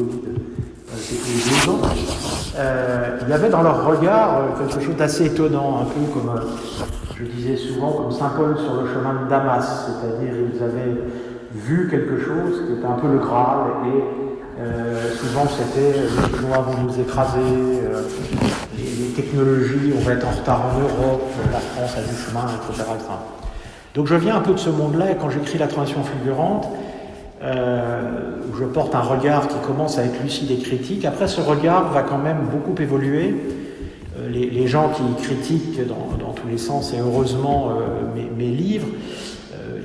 Covid, c'était 2 ans, il y avait dans leur regard quelque chose d'assez étonnant, un peu comme, je disais souvent, comme Saint Paul sur le chemin de Damas, c'est-à-dire ils avaient vu quelque chose qui était un peu le Graal, et souvent c'était les Chinois vont nous écraser, les technologies, on va être en retard en Europe, la France a du chemin, etc., etc. Donc je viens un peu de ce monde-là, et quand j'écris La Transition fulgurante, où je porte un regard qui commence à être lucide et critique, après ce regard va quand même beaucoup évoluer. Les gens qui critiquent dans tous les sens, et heureusement mes livres,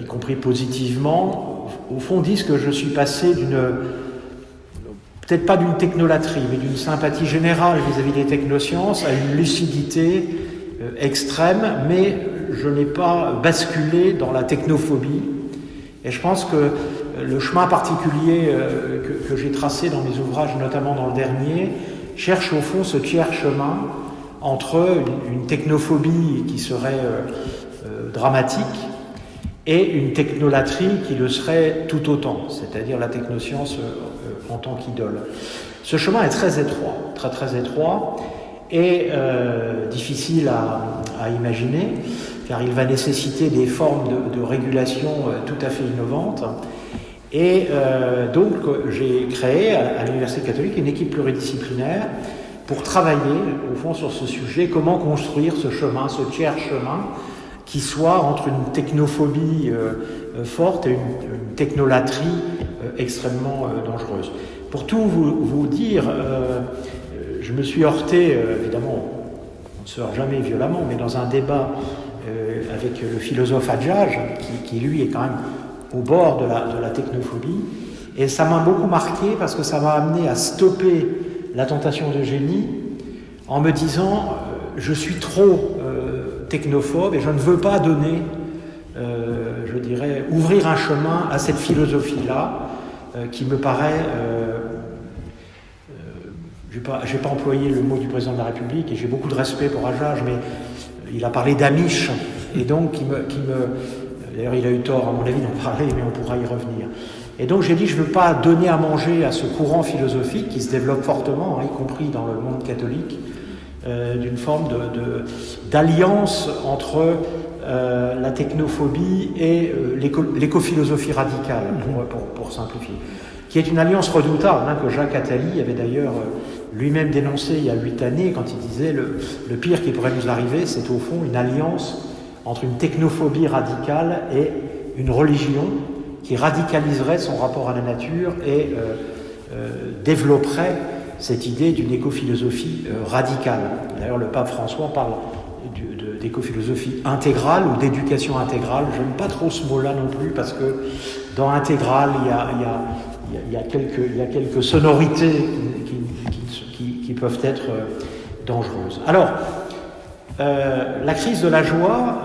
y compris positivement, au fond disent que je suis passé peut-être pas d'une technolatrie, mais d'une sympathie générale vis-à-vis des technosciences à une lucidité extrême, mais je n'ai pas basculé dans la technophobie. Et je pense que le chemin particulier que j'ai tracé dans mes ouvrages, notamment dans le dernier, cherche au fond ce tiers chemin entre une technophobie qui serait dramatique et une technolatrie qui le serait tout autant, c'est-à-dire la technoscience en tant qu'idole. Ce chemin est très étroit, très très étroit, et difficile à imaginer, car il va nécessiter des formes de régulation tout à fait innovantes. Et donc j'ai créé à l'Université catholique une équipe pluridisciplinaire pour travailler au fond sur ce sujet, comment construire ce chemin, ce tiers chemin, qui soit entre une technophobie forte et une technolatrie extrêmement dangereuse. Pour tout vous dire, je me suis heurté, évidemment, on ne se heurte jamais violemment, mais dans un débat avec le philosophe Hadjadj, qui lui est quand même au bord de la technophobie, et ça m'a beaucoup marqué parce que ça m'a amené à stopper la tentation de génie en me disant je suis trop technophobe et je ne veux pas donner, je dirais, ouvrir un chemin à cette philosophie-là qui me paraît, je n'ai pas employé le mot du président de la République et j'ai beaucoup de respect pour Hadjadj, mais il a parlé d'Amish et donc d'ailleurs il a eu tort à mon avis d'en parler, mais on pourra y revenir. Et donc j'ai dit je ne veux pas donner à manger à ce courant philosophique qui se développe fortement, y compris dans le monde catholique, d'une forme d'alliance entre la technophobie et l'écophilosophie radicale, pour simplifier, qui est une alliance redoutable, que Jacques Attali avait d'ailleurs lui-même dénoncé il y a 8 années, quand il disait le pire qui pourrait nous arriver, c'est au fond une alliance entre une technophobie radicale et une religion qui radicaliserait son rapport à la nature et développerait cette idée d'une écophilosophie radicale. D'ailleurs, le pape François parle d'écophilosophie intégrale ou d'éducation intégrale. Je n'aime pas trop ce mot-là non plus, parce que dans intégrale, il y a quelques sonorités qui peuvent être dangereuses. Alors, la crise de la joie,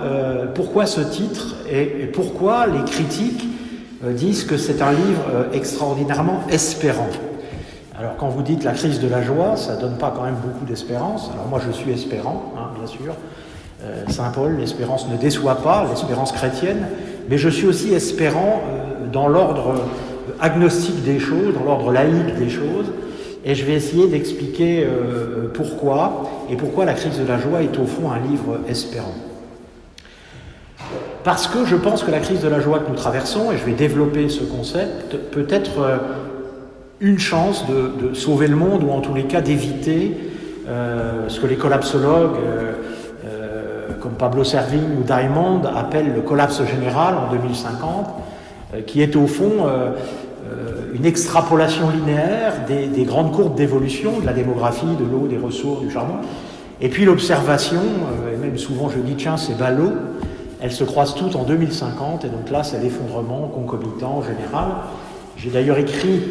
pourquoi ce titre et pourquoi les critiques disent que c'est un livre extraordinairement espérant. Alors quand vous dites la crise de la joie, ça ne donne pas quand même beaucoup d'espérance. Alors moi je suis espérant, bien sûr. Saint Paul, l'espérance ne déçoit pas, l'espérance chrétienne, mais je suis aussi espérant dans l'ordre agnostique des choses, dans l'ordre laïque des choses, et je vais essayer d'expliquer pourquoi la crise de la joie est au fond un livre espérant. Parce que je pense que la crise de la joie que nous traversons, et je vais développer ce concept, peut être une chance de sauver le monde, ou en tous les cas d'éviter ce que les collapsologues comme Pablo Servigne ou Diamond appellent le collapse général en 2050, qui est au fond une extrapolation linéaire des grandes courbes d'évolution, de la démographie, de l'eau, des ressources, du charbon, et puis l'observation, et même souvent je dis tiens c'est ballot, elles se croisent toutes en 2050, et donc là c'est l'effondrement concomitant général. J'ai d'ailleurs écrit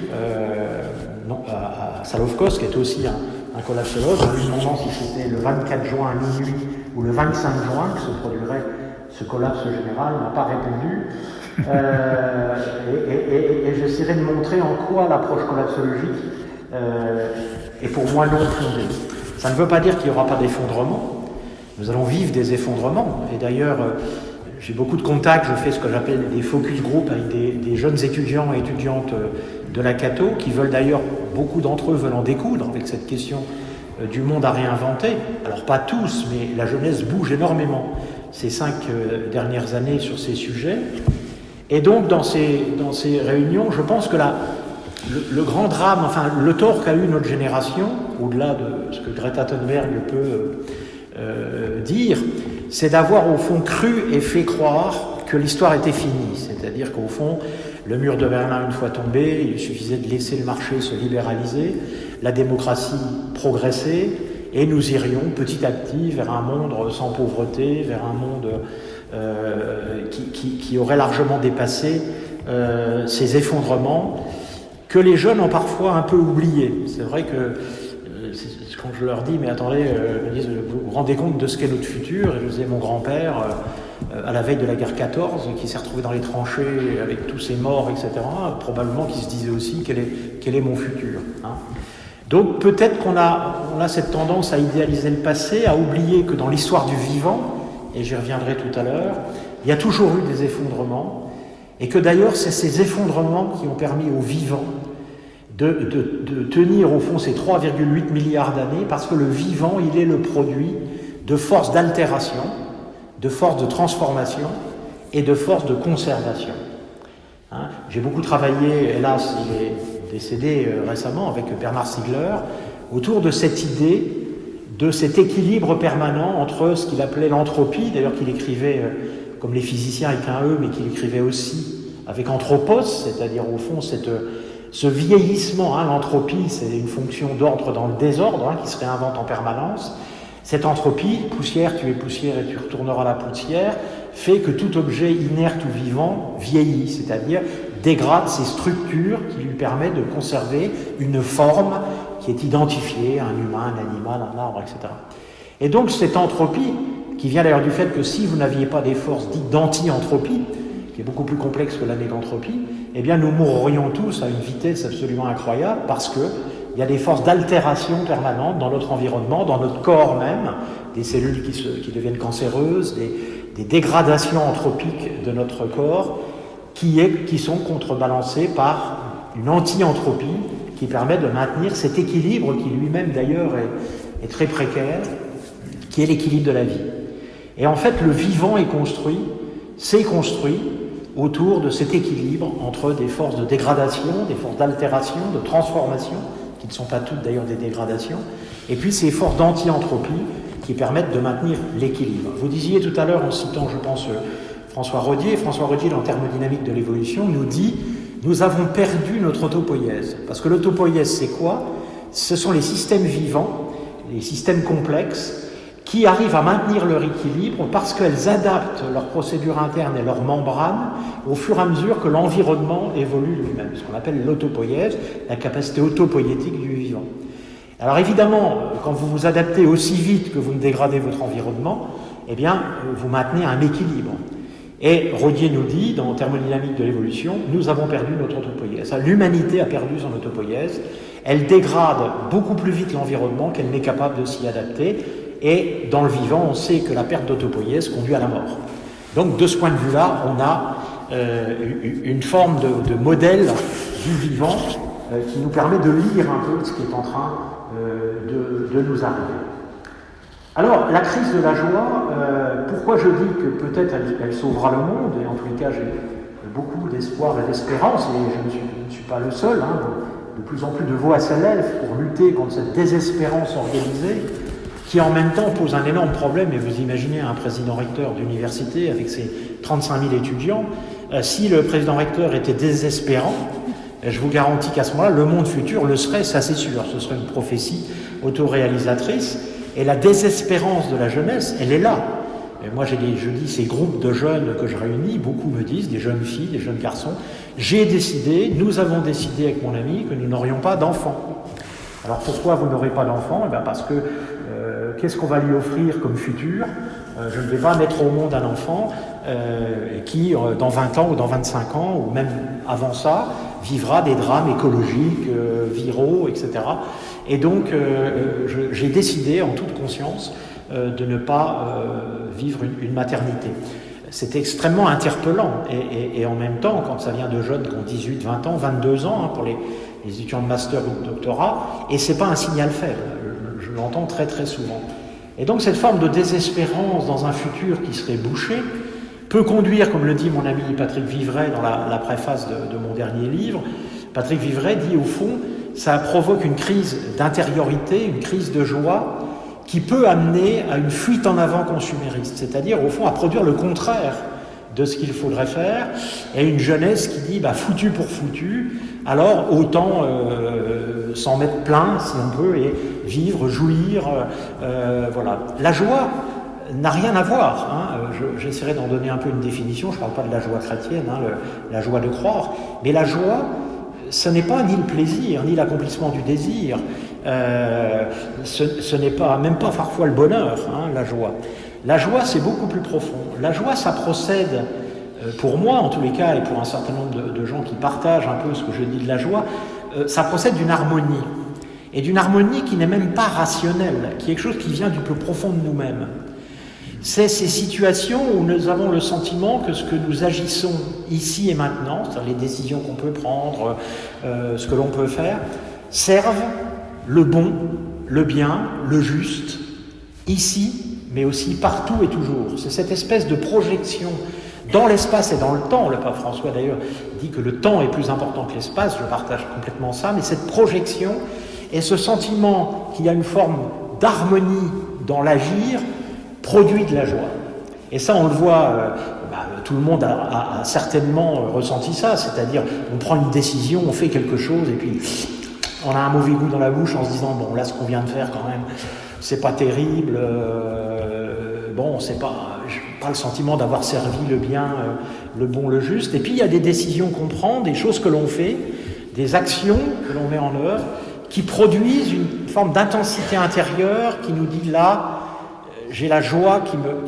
à Salovkos, qui est aussi un collapsologue, en lui demandant si c'était le 24 juin à minuit ou le 25 juin que se produirait ce collapse général. Il n'a pas répondu. Et j'essaierai de montrer en quoi l'approche collapsologique est pour moi non fondée. Ça ne veut pas dire qu'il n'y aura pas d'effondrement. Nous allons vivre des effondrements. Et d'ailleurs, j'ai beaucoup de contacts, je fais ce que j'appelle des focus group avec des jeunes étudiants et étudiantes de la Cato, qui veulent d'ailleurs, beaucoup d'entre eux veulent en découdre avec cette question du monde à réinventer. Alors pas tous, mais la jeunesse bouge énormément ces 5 dernières années sur ces sujets. Et donc dans ces réunions, je pense que le grand drame, enfin le tort qu'a eu notre génération, au-delà de ce que Greta Thunberg peut dire, c'est d'avoir au fond cru et fait croire que l'histoire était finie. C'est-à-dire qu'au fond, le mur de Berlin une fois tombé, il suffisait de laisser le marché se libéraliser, la démocratie progresser, et nous irions petit à petit vers un monde sans pauvreté, vers un monde qui aurait largement dépassé ces effondrements que les jeunes ont parfois un peu oubliés. C'est vrai que quand je leur dis, mais attendez, ils me disent, vous vous rendez compte de ce qu'est notre futur? Et je disais, mon grand-père, à la veille de la guerre 14, qui s'est retrouvé dans les tranchées avec tous ses morts, etc., probablement qu'il se disait aussi, quel est mon futur, hein? Donc peut-être qu'on a cette tendance à idéaliser le passé, à oublier que dans l'histoire du vivant, et j'y reviendrai tout à l'heure, il y a toujours eu des effondrements, et que d'ailleurs c'est ces effondrements qui ont permis aux vivants de tenir au fond ces 3,8 milliards d'années, parce que le vivant, il est le produit de forces d'altération, de forces de transformation et de forces de conservation. Hein, j'ai beaucoup travaillé, hélas, il est décédé récemment, avec Bernard Stiegler, autour de cette idée, de cet équilibre permanent entre ce qu'il appelait l'entropie, d'ailleurs qu'il écrivait comme les physiciens avec un E, mais qu'il écrivait aussi avec anthropos, c'est-à-dire au fond ce vieillissement, hein, l'entropie, c'est une fonction d'ordre dans le désordre, hein, qui se réinvente en permanence. Cette entropie, poussière, tu es poussière et tu retourneras à la poussière, fait que tout objet inerte ou vivant vieillit, c'est-à-dire dégrade ses structures qui lui permettent de conserver une forme qui est identifiée, un humain, un animal, un arbre, etc. Et donc cette entropie, qui vient d'ailleurs du fait que si vous n'aviez pas des forces dites d'anti-entropie, qui est beaucoup plus complexe que l'année d'entropie, eh bien nous mourrions tous à une vitesse absolument incroyable, parce que il y a des forces d'altération permanentes dans notre environnement, dans notre corps même, des cellules qui deviennent cancéreuses, des dégradations anthropiques de notre corps, qui sont contrebalancées par une anti-entropie qui permet de maintenir cet équilibre qui lui-même d'ailleurs est très précaire, qui est l'équilibre de la vie. Et en fait, le vivant s'est construit autour de cet équilibre entre des forces de dégradation, des forces d'altération, de transformation, qui ne sont pas toutes d'ailleurs des dégradations, et puis ces forces d'anti-entropie qui permettent de maintenir l'équilibre. Vous disiez tout à l'heure, en citant, je pense, François Rodier, dans Thermodynamique de l'évolution, nous dit « Nous avons perdu notre autopoïèse ». Parce que l'autopoïèse, c'est quoi? Ce sont les systèmes vivants, les systèmes complexes, qui arrivent à maintenir leur équilibre parce qu'elles adaptent leurs procédures internes et leurs membranes au fur et à mesure que l'environnement évolue lui-même, ce qu'on appelle l'autopoïèse, la capacité autopoïétique du vivant. Alors évidemment, quand vous vous adaptez aussi vite que vous ne dégradez votre environnement, eh bien, vous maintenez un équilibre. Et Rodier nous dit, dans Thermodynamique de l'évolution, nous avons perdu notre autopoïèse. L'humanité a perdu son autopoïèse. Elle dégrade beaucoup plus vite l'environnement qu'elle n'est capable de s'y adapter. Et dans le vivant, on sait que la perte d'autopoïèse conduit à la mort. Donc de ce point de vue-là, on a une forme de modèle du vivant qui nous permet de lire un peu ce qui est en train de nous arriver. Alors, la crise de la joie, pourquoi je dis que peut-être elle sauvera le monde, et en tous les cas j'ai beaucoup d'espoir et d'espérance, et je ne suis pas le seul, hein, de plus en plus de voix s'élèvent pour lutter contre cette désespérance organisée, qui en même temps pose un énorme problème, et vous imaginez un président recteur d'université avec ses 35 000 étudiants, si le président recteur était désespérant, je vous garantis qu'à ce moment-là, le monde futur le serait, ça c'est sûr, ce serait une prophétie autoréalisatrice, et la désespérance de la jeunesse, elle est là. Et moi je dis ces groupes de jeunes que je réunis, beaucoup me disent, des jeunes filles, des jeunes garçons, nous avons décidé avec mon ami que nous n'aurions pas d'enfants. Alors pourquoi vous n'aurez pas d'enfants? Eh bien parce que qu'est-ce qu'on va lui offrir comme futur? Je ne vais pas mettre au monde un enfant qui, dans 20 ans ou dans 25 ans, ou même avant ça, vivra des drames écologiques, viraux, etc. Et donc, j'ai décidé, en toute conscience, de ne pas vivre une maternité. c'est extrêmement interpellant. Et en même temps, quand ça vient de jeunes qui ont 18, 20 ans, 22 ans, pour les étudiants de master ou de doctorat, et c'est pas un signal faible, je l'entends très très souvent. Et donc cette forme de désespérance dans un futur qui serait bouché peut conduire, comme le dit mon ami Patrick Vivray dans la préface de mon dernier livre. Patrick Vivray dit au fond, ça provoque une crise d'intériorité, une crise de joie qui peut amener à une fuite en avant consumériste, c'est-à-dire au fond à produire le contraire de ce qu'il faudrait faire, et une jeunesse qui dit foutu pour foutu, alors autant s'en mettre plein si on peut et vivre, jouir, voilà. La joie n'a rien à voir, j'essaierai d'en donner un peu une définition, je ne parle pas de la joie chrétienne, la joie de croire, mais la joie, ce n'est pas ni le plaisir, ni l'accomplissement du désir, ce n'est pas, même pas parfois le bonheur, la joie. La joie, c'est beaucoup plus profond. La joie, ça procède, pour moi en tous les cas, et pour un certain nombre de gens qui partagent un peu ce que je dis de la joie, ça procède d'une harmonie. Et d'une harmonie qui n'est même pas rationnelle, qui est quelque chose qui vient du plus profond de nous-mêmes. C'est ces situations où nous avons le sentiment que ce que nous agissons ici et maintenant, c'est-à-dire les décisions qu'on peut prendre, ce que l'on peut faire, servent le bon, le bien, le juste, ici, mais aussi partout et toujours. C'est cette espèce de projection dans l'espace et dans le temps. Le pape François d'ailleurs dit que le temps est plus important que l'espace, je partage complètement ça, mais cette projection et ce sentiment qu'il y a une forme d'harmonie dans l'agir produit de la joie. Et ça, on le voit, tout le monde a certainement ressenti ça, c'est-à-dire on prend une décision, on fait quelque chose, et puis on a un mauvais goût dans la bouche en se disant, bon, là, ce qu'on vient de faire, quand même, c'est pas terrible, j'ai pas le sentiment d'avoir servi le bien, le bon, le juste. Et puis, il y a des décisions qu'on prend, des choses que l'on fait, des actions que l'on met en œuvre, qui produisent une forme d'intensité intérieure qui nous dit, là, j'ai la joie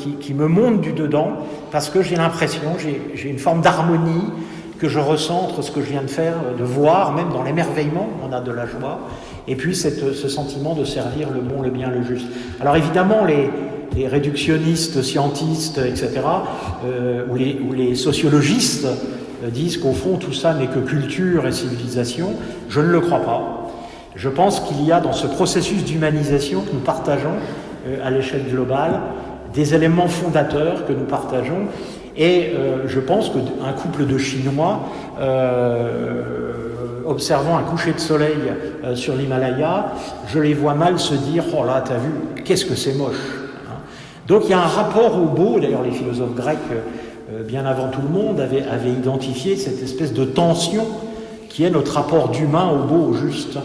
qui me monte du dedans, parce que j'ai l'impression, j'ai une forme d'harmonie que je ressens entre ce que je viens de faire, de voir, même dans l'émerveillement, on a de la joie, et puis ce sentiment de servir le bon, le bien, le juste. Alors évidemment, les réductionnistes, scientistes, etc., ou les sociologistes disent qu'au fond, tout ça n'est que culture et civilisation. Je ne le crois pas. Je pense qu'il y a dans ce processus d'humanisation que nous partageons à l'échelle globale des éléments fondateurs que nous partageons. Et je pense qu'un couple de Chinois, observant un coucher de soleil sur l'Himalaya, je les vois mal se dire « Oh là, t'as vu, qu'est-ce que c'est moche !» Donc il y a un rapport au beau, d'ailleurs les philosophes grecs, bien avant tout le monde, avaient identifié cette espèce de tension qui est notre rapport d'humain au beau, au juste.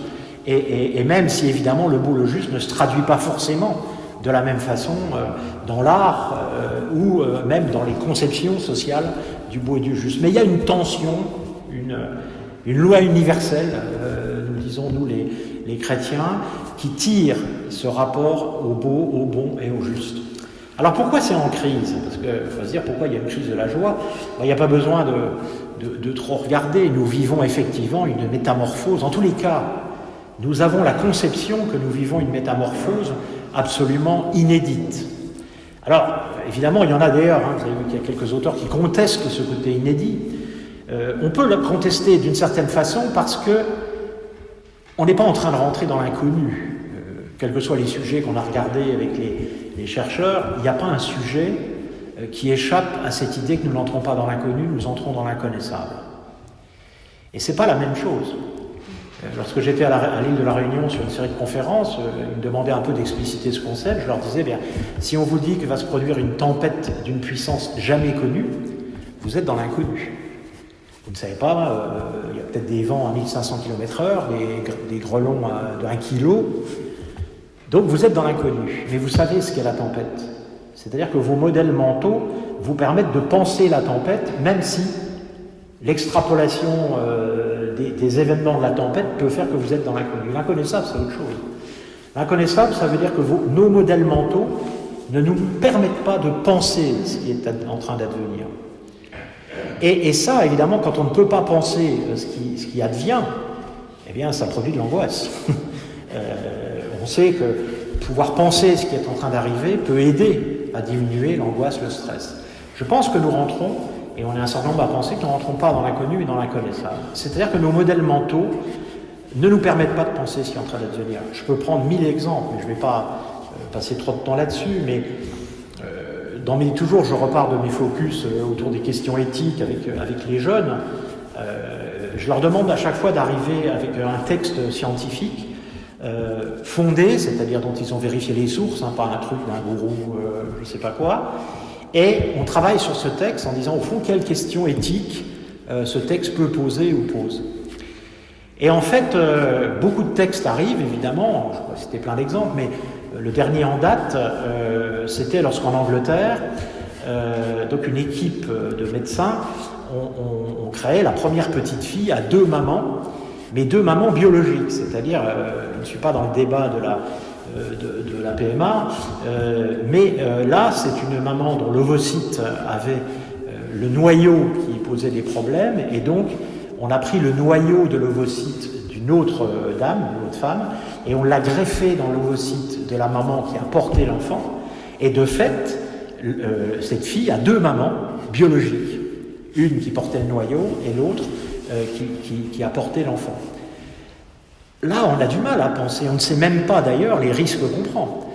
Et même si évidemment le beau, le juste ne se traduit pas forcément de la même façon dans l'art ou même dans les conceptions sociales du beau et du juste. Mais il y a une tension, une loi universelle, nous disons nous les chrétiens, qui tire ce rapport au beau, au bon et au juste. Alors pourquoi c'est en crise? Parce qu'il faut se dire pourquoi il y a une crise de la joie. Il n'y a pas besoin de trop regarder. Nous vivons effectivement une métamorphose. En tous les cas, nous avons la conception que nous vivons une métamorphose absolument inédite. Alors, évidemment, il y en a d'ailleurs, vous avez vu qu'il y a quelques auteurs qui contestent ce côté inédit. On peut le contester d'une certaine façon parce que on n'est pas en train de rentrer dans l'inconnu. Quels que soient les sujets qu'on a regardés avec les chercheurs, il n'y a pas un sujet qui échappe à cette idée que nous n'entrons pas dans l'inconnu, nous entrons dans l'inconnaissable. Et c'est pas la même chose. Lorsque j'étais à l'île de la Réunion sur une série de conférences, ils me demandaient un peu d'expliciter ce concept. Je leur disais, si on vous dit que va se produire une tempête d'une puissance jamais connue, vous êtes dans l'inconnu. Vous ne savez pas, il y a peut-être des vents à 1500 km/h, des grêlons de 1 kg. Donc vous êtes dans l'inconnu. Mais vous savez ce qu'est la tempête. C'est-à-dire que vos modèles mentaux vous permettent de penser la tempête, même si l'extrapolation des événements de la tempête peut faire que vous êtes dans l'inconnu. L'inconnaissable, c'est autre chose. L'inconnaissable, ça veut dire que nos modèles mentaux ne nous permettent pas de penser ce qui est en train d'advenir. Et ça, évidemment, quand on ne peut pas penser ce qui advient, eh bien, ça produit de l'angoisse. On sait que pouvoir penser ce qui est en train d'arriver peut aider à diminuer l'angoisse, le stress. Je pense que nous rentrons, et on est un certain nombre à penser que nous ne rentrons pas dans l'inconnu mais dans l'inconnaissable. C'est-à-dire que nos modèles mentaux ne nous permettent pas de penser ce qui est en train d'advenir. Je peux prendre 1000 exemples, mais je ne vais pas passer trop de temps là-dessus, mais toujours je repars de mes focus autour des questions éthiques avec les jeunes. Je leur demande à chaque fois d'arriver avec un texte scientifique fondé, c'est-à-dire dont ils ont vérifié les sources, pas un truc d'un gourou, je ne sais pas quoi. Et on travaille sur ce texte en disant, au fond, quelles questions éthiques ce texte peut poser ou pose. Et en fait, beaucoup de textes arrivent, évidemment, je pourrais citer plein d'exemples, mais le dernier en date, c'était lorsqu'en Angleterre, donc une équipe de médecins ont créé la première petite fille à 2 mamans, mais 2 mamans biologiques, c'est-à-dire, je ne suis pas dans le débat de la PMA, mais là, c'est une maman dont l'ovocyte avait le noyau qui posait des problèmes, et donc on a pris le noyau de l'ovocyte d'une autre dame, d'une autre femme, et on l'a greffé dans l'ovocyte de la maman qui a porté l'enfant, et de fait, cette fille a 2 mamans biologiques, une qui portait le noyau et l'autre qui a porté l'enfant. Là, on a du mal à penser, on ne sait même pas d'ailleurs les risques qu'on prend.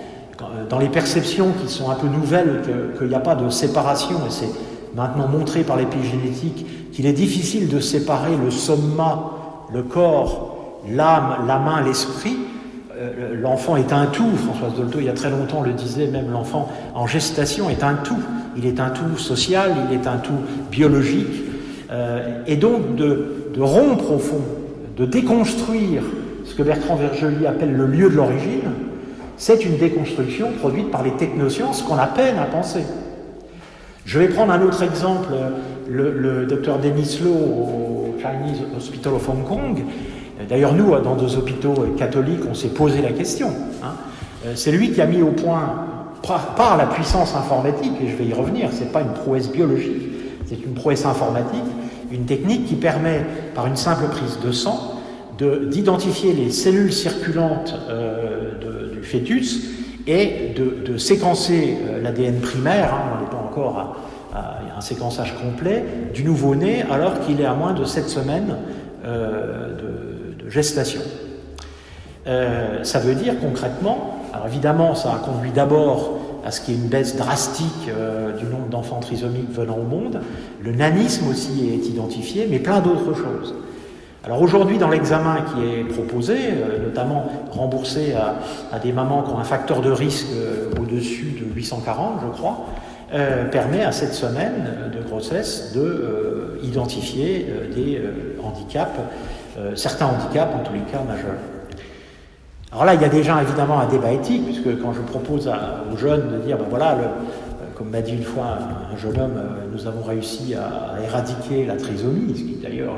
Dans les perceptions qui sont un peu nouvelles, qu'il n'y a pas de séparation, et c'est maintenant montré par l'épigénétique qu'il est difficile de séparer le soma, le corps, l'âme, la main, l'esprit. L'enfant est un tout, Françoise Dolto il y a très longtemps le disait, même l'enfant en gestation est un tout. Il est un tout social, il est un tout biologique. Et donc de rompre au fond, de déconstruire ce que Bertrand Vergely appelle le lieu de l'origine, c'est une déconstruction produite par les technosciences qu'on a peine à penser. Je vais prendre un autre exemple, le docteur Dennis Lo au Chinese Hospital of Hong Kong. D'ailleurs, nous, dans 2 hôpitaux catholiques, on s'est posé la question. C'est lui qui a mis au point, par la puissance informatique, et je vais y revenir, c'est pas une prouesse biologique, c'est une prouesse informatique, une technique qui permet, par une simple prise de sang, d'identifier les cellules circulantes du fœtus et de séquencer l'ADN primaire, on n'est pas encore à un séquençage complet, du nouveau-né alors qu'il est à moins de 7 semaines de gestation. Ça veut dire concrètement, alors évidemment ça a conduit d'abord à ce qu'il y ait une baisse drastique du nombre d'enfants trisomiques venant au monde, le nanisme aussi est identifié, mais plein d'autres choses. Alors aujourd'hui, dans l'examen qui est proposé, notamment remboursé à des mamans qui ont un facteur de risque au-dessus de 840, je crois, permet à 7 semaines de grossesse de identifier des handicaps, certains handicaps en tous les cas majeurs. Alors là, il y a déjà évidemment un débat éthique, puisque quand je propose aux jeunes de dire, ben voilà, comme m'a dit une fois un jeune homme, nous avons réussi à éradiquer la trisomie, ce qui d'ailleurs...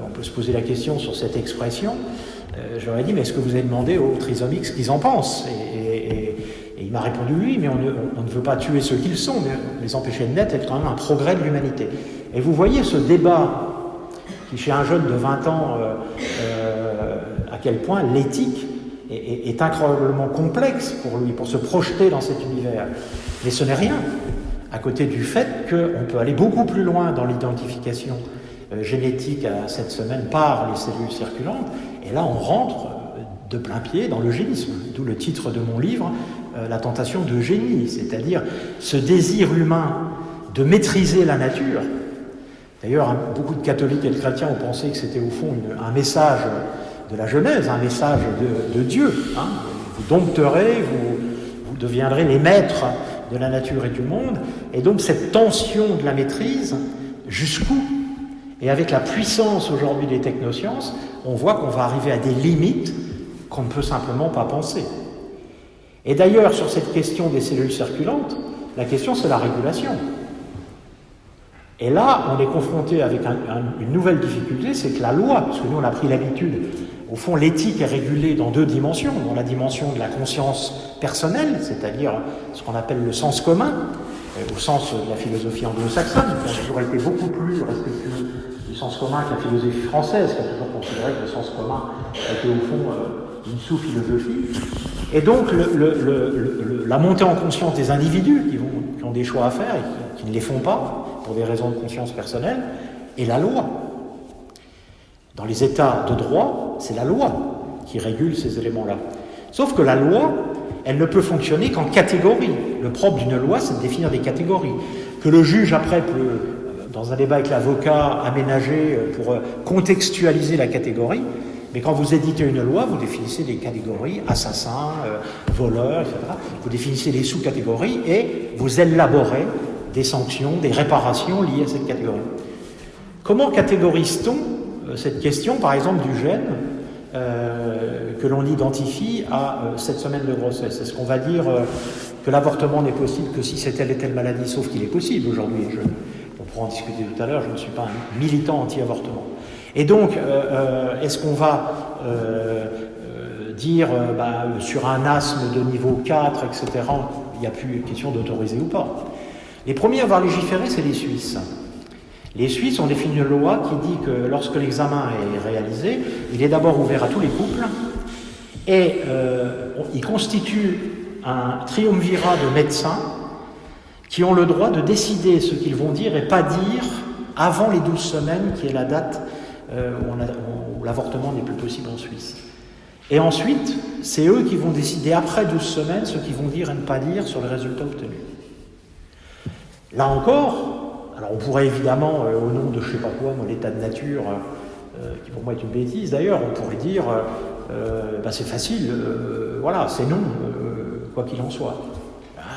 on peut se poser la question sur cette expression. Je leur ai dit, mais est-ce que vous avez demandé aux trisomiques ce qu'ils en pensent ? Et il m'a répondu oui, mais on ne veut pas tuer ceux qu'ils sont, mais les empêcher de naître est quand même un progrès de l'humanité. Et vous voyez ce débat qui, chez un jeune de 20 ans, à quel point l'éthique est incroyablement complexe pour lui, pour se projeter dans cet univers. Mais ce n'est rien, à côté du fait qu'on peut aller beaucoup plus loin dans l'identification génétique à 7 semaines par les cellules circulantes, et là on rentre de plein pied dans l'eugénisme, d'où le titre de mon livre, La tentation d'Eugénie, c'est-à-dire ce désir humain de maîtriser la nature. D'ailleurs, beaucoup de catholiques et de chrétiens ont pensé que c'était au fond un message de la Genèse, un message de Dieu. Vous dompterez, vous deviendrez les maîtres de la nature et du monde, et donc cette tension de la maîtrise, jusqu'où ? Et avec la puissance aujourd'hui des technosciences, on voit qu'on va arriver à des limites qu'on ne peut simplement pas penser. Et d'ailleurs, sur cette question des cellules circulantes, la question c'est la régulation. Et là, on est confronté avec une nouvelle difficulté, c'est que la loi, parce que nous on a pris l'habitude, au fond l'éthique est régulée dans 2 dimensions, dans la dimension de la conscience personnelle, c'est-à-dire ce qu'on appelle le sens commun, au sens de la philosophie anglo-saxonne, qui a toujours été beaucoup plus respectueux du sens commun que la philosophie française, qui a toujours considéré que le sens commun était au fond une sous-philosophie. Et donc la montée en conscience des individus qui ont des choix à faire et qui ne les font pas, pour des raisons de conscience personnelle, et la loi. Dans les États de droit, c'est la loi qui régule ces éléments-là. Sauf que la loi, elle ne peut fonctionner qu'en catégories. Le propre d'une loi, c'est de définir des catégories. Que le juge, après, peut, dans un débat avec l'avocat, aménager pour contextualiser la catégorie. Mais quand vous éditez une loi, vous définissez des catégories, assassins, voleurs, etc. Vous définissez des sous-catégories et vous élaborez des sanctions, des réparations liées à cette catégorie. Comment catégorise-t-on cette question, par exemple, du gène que l'on identifie à 7 semaines de grossesse? Est-ce qu'on va dire que l'avortement n'est possible que si c'est telle et telle maladie, sauf qu'il est possible aujourd'hui? On pourra en discuter tout à l'heure, je ne suis pas un militant anti-avortement. Et donc, est-ce qu'on va dire sur un asthme de niveau 4, etc., il n'y a plus question d'autoriser ou pas? Les premiers à avoir légiféré, c'est les Suisses. Les Suisses ont défini une loi qui dit que lorsque l'examen est réalisé, il est d'abord ouvert à tous les couples et il constitue un triumvirat de médecins qui ont le droit de décider ce qu'ils vont dire et pas dire avant les 12 semaines, qui est la date où l'avortement n'est plus possible en Suisse. Et ensuite, c'est eux qui vont décider après 12 semaines ce qu'ils vont dire et ne pas dire sur les résultats obtenus. Là encore, alors on pourrait évidemment, au nom de je sais pas quoi, l'état de nature, qui pour moi est une bêtise d'ailleurs, on pourrait dire c'est facile, voilà, c'est non, quoi qu'il en soit.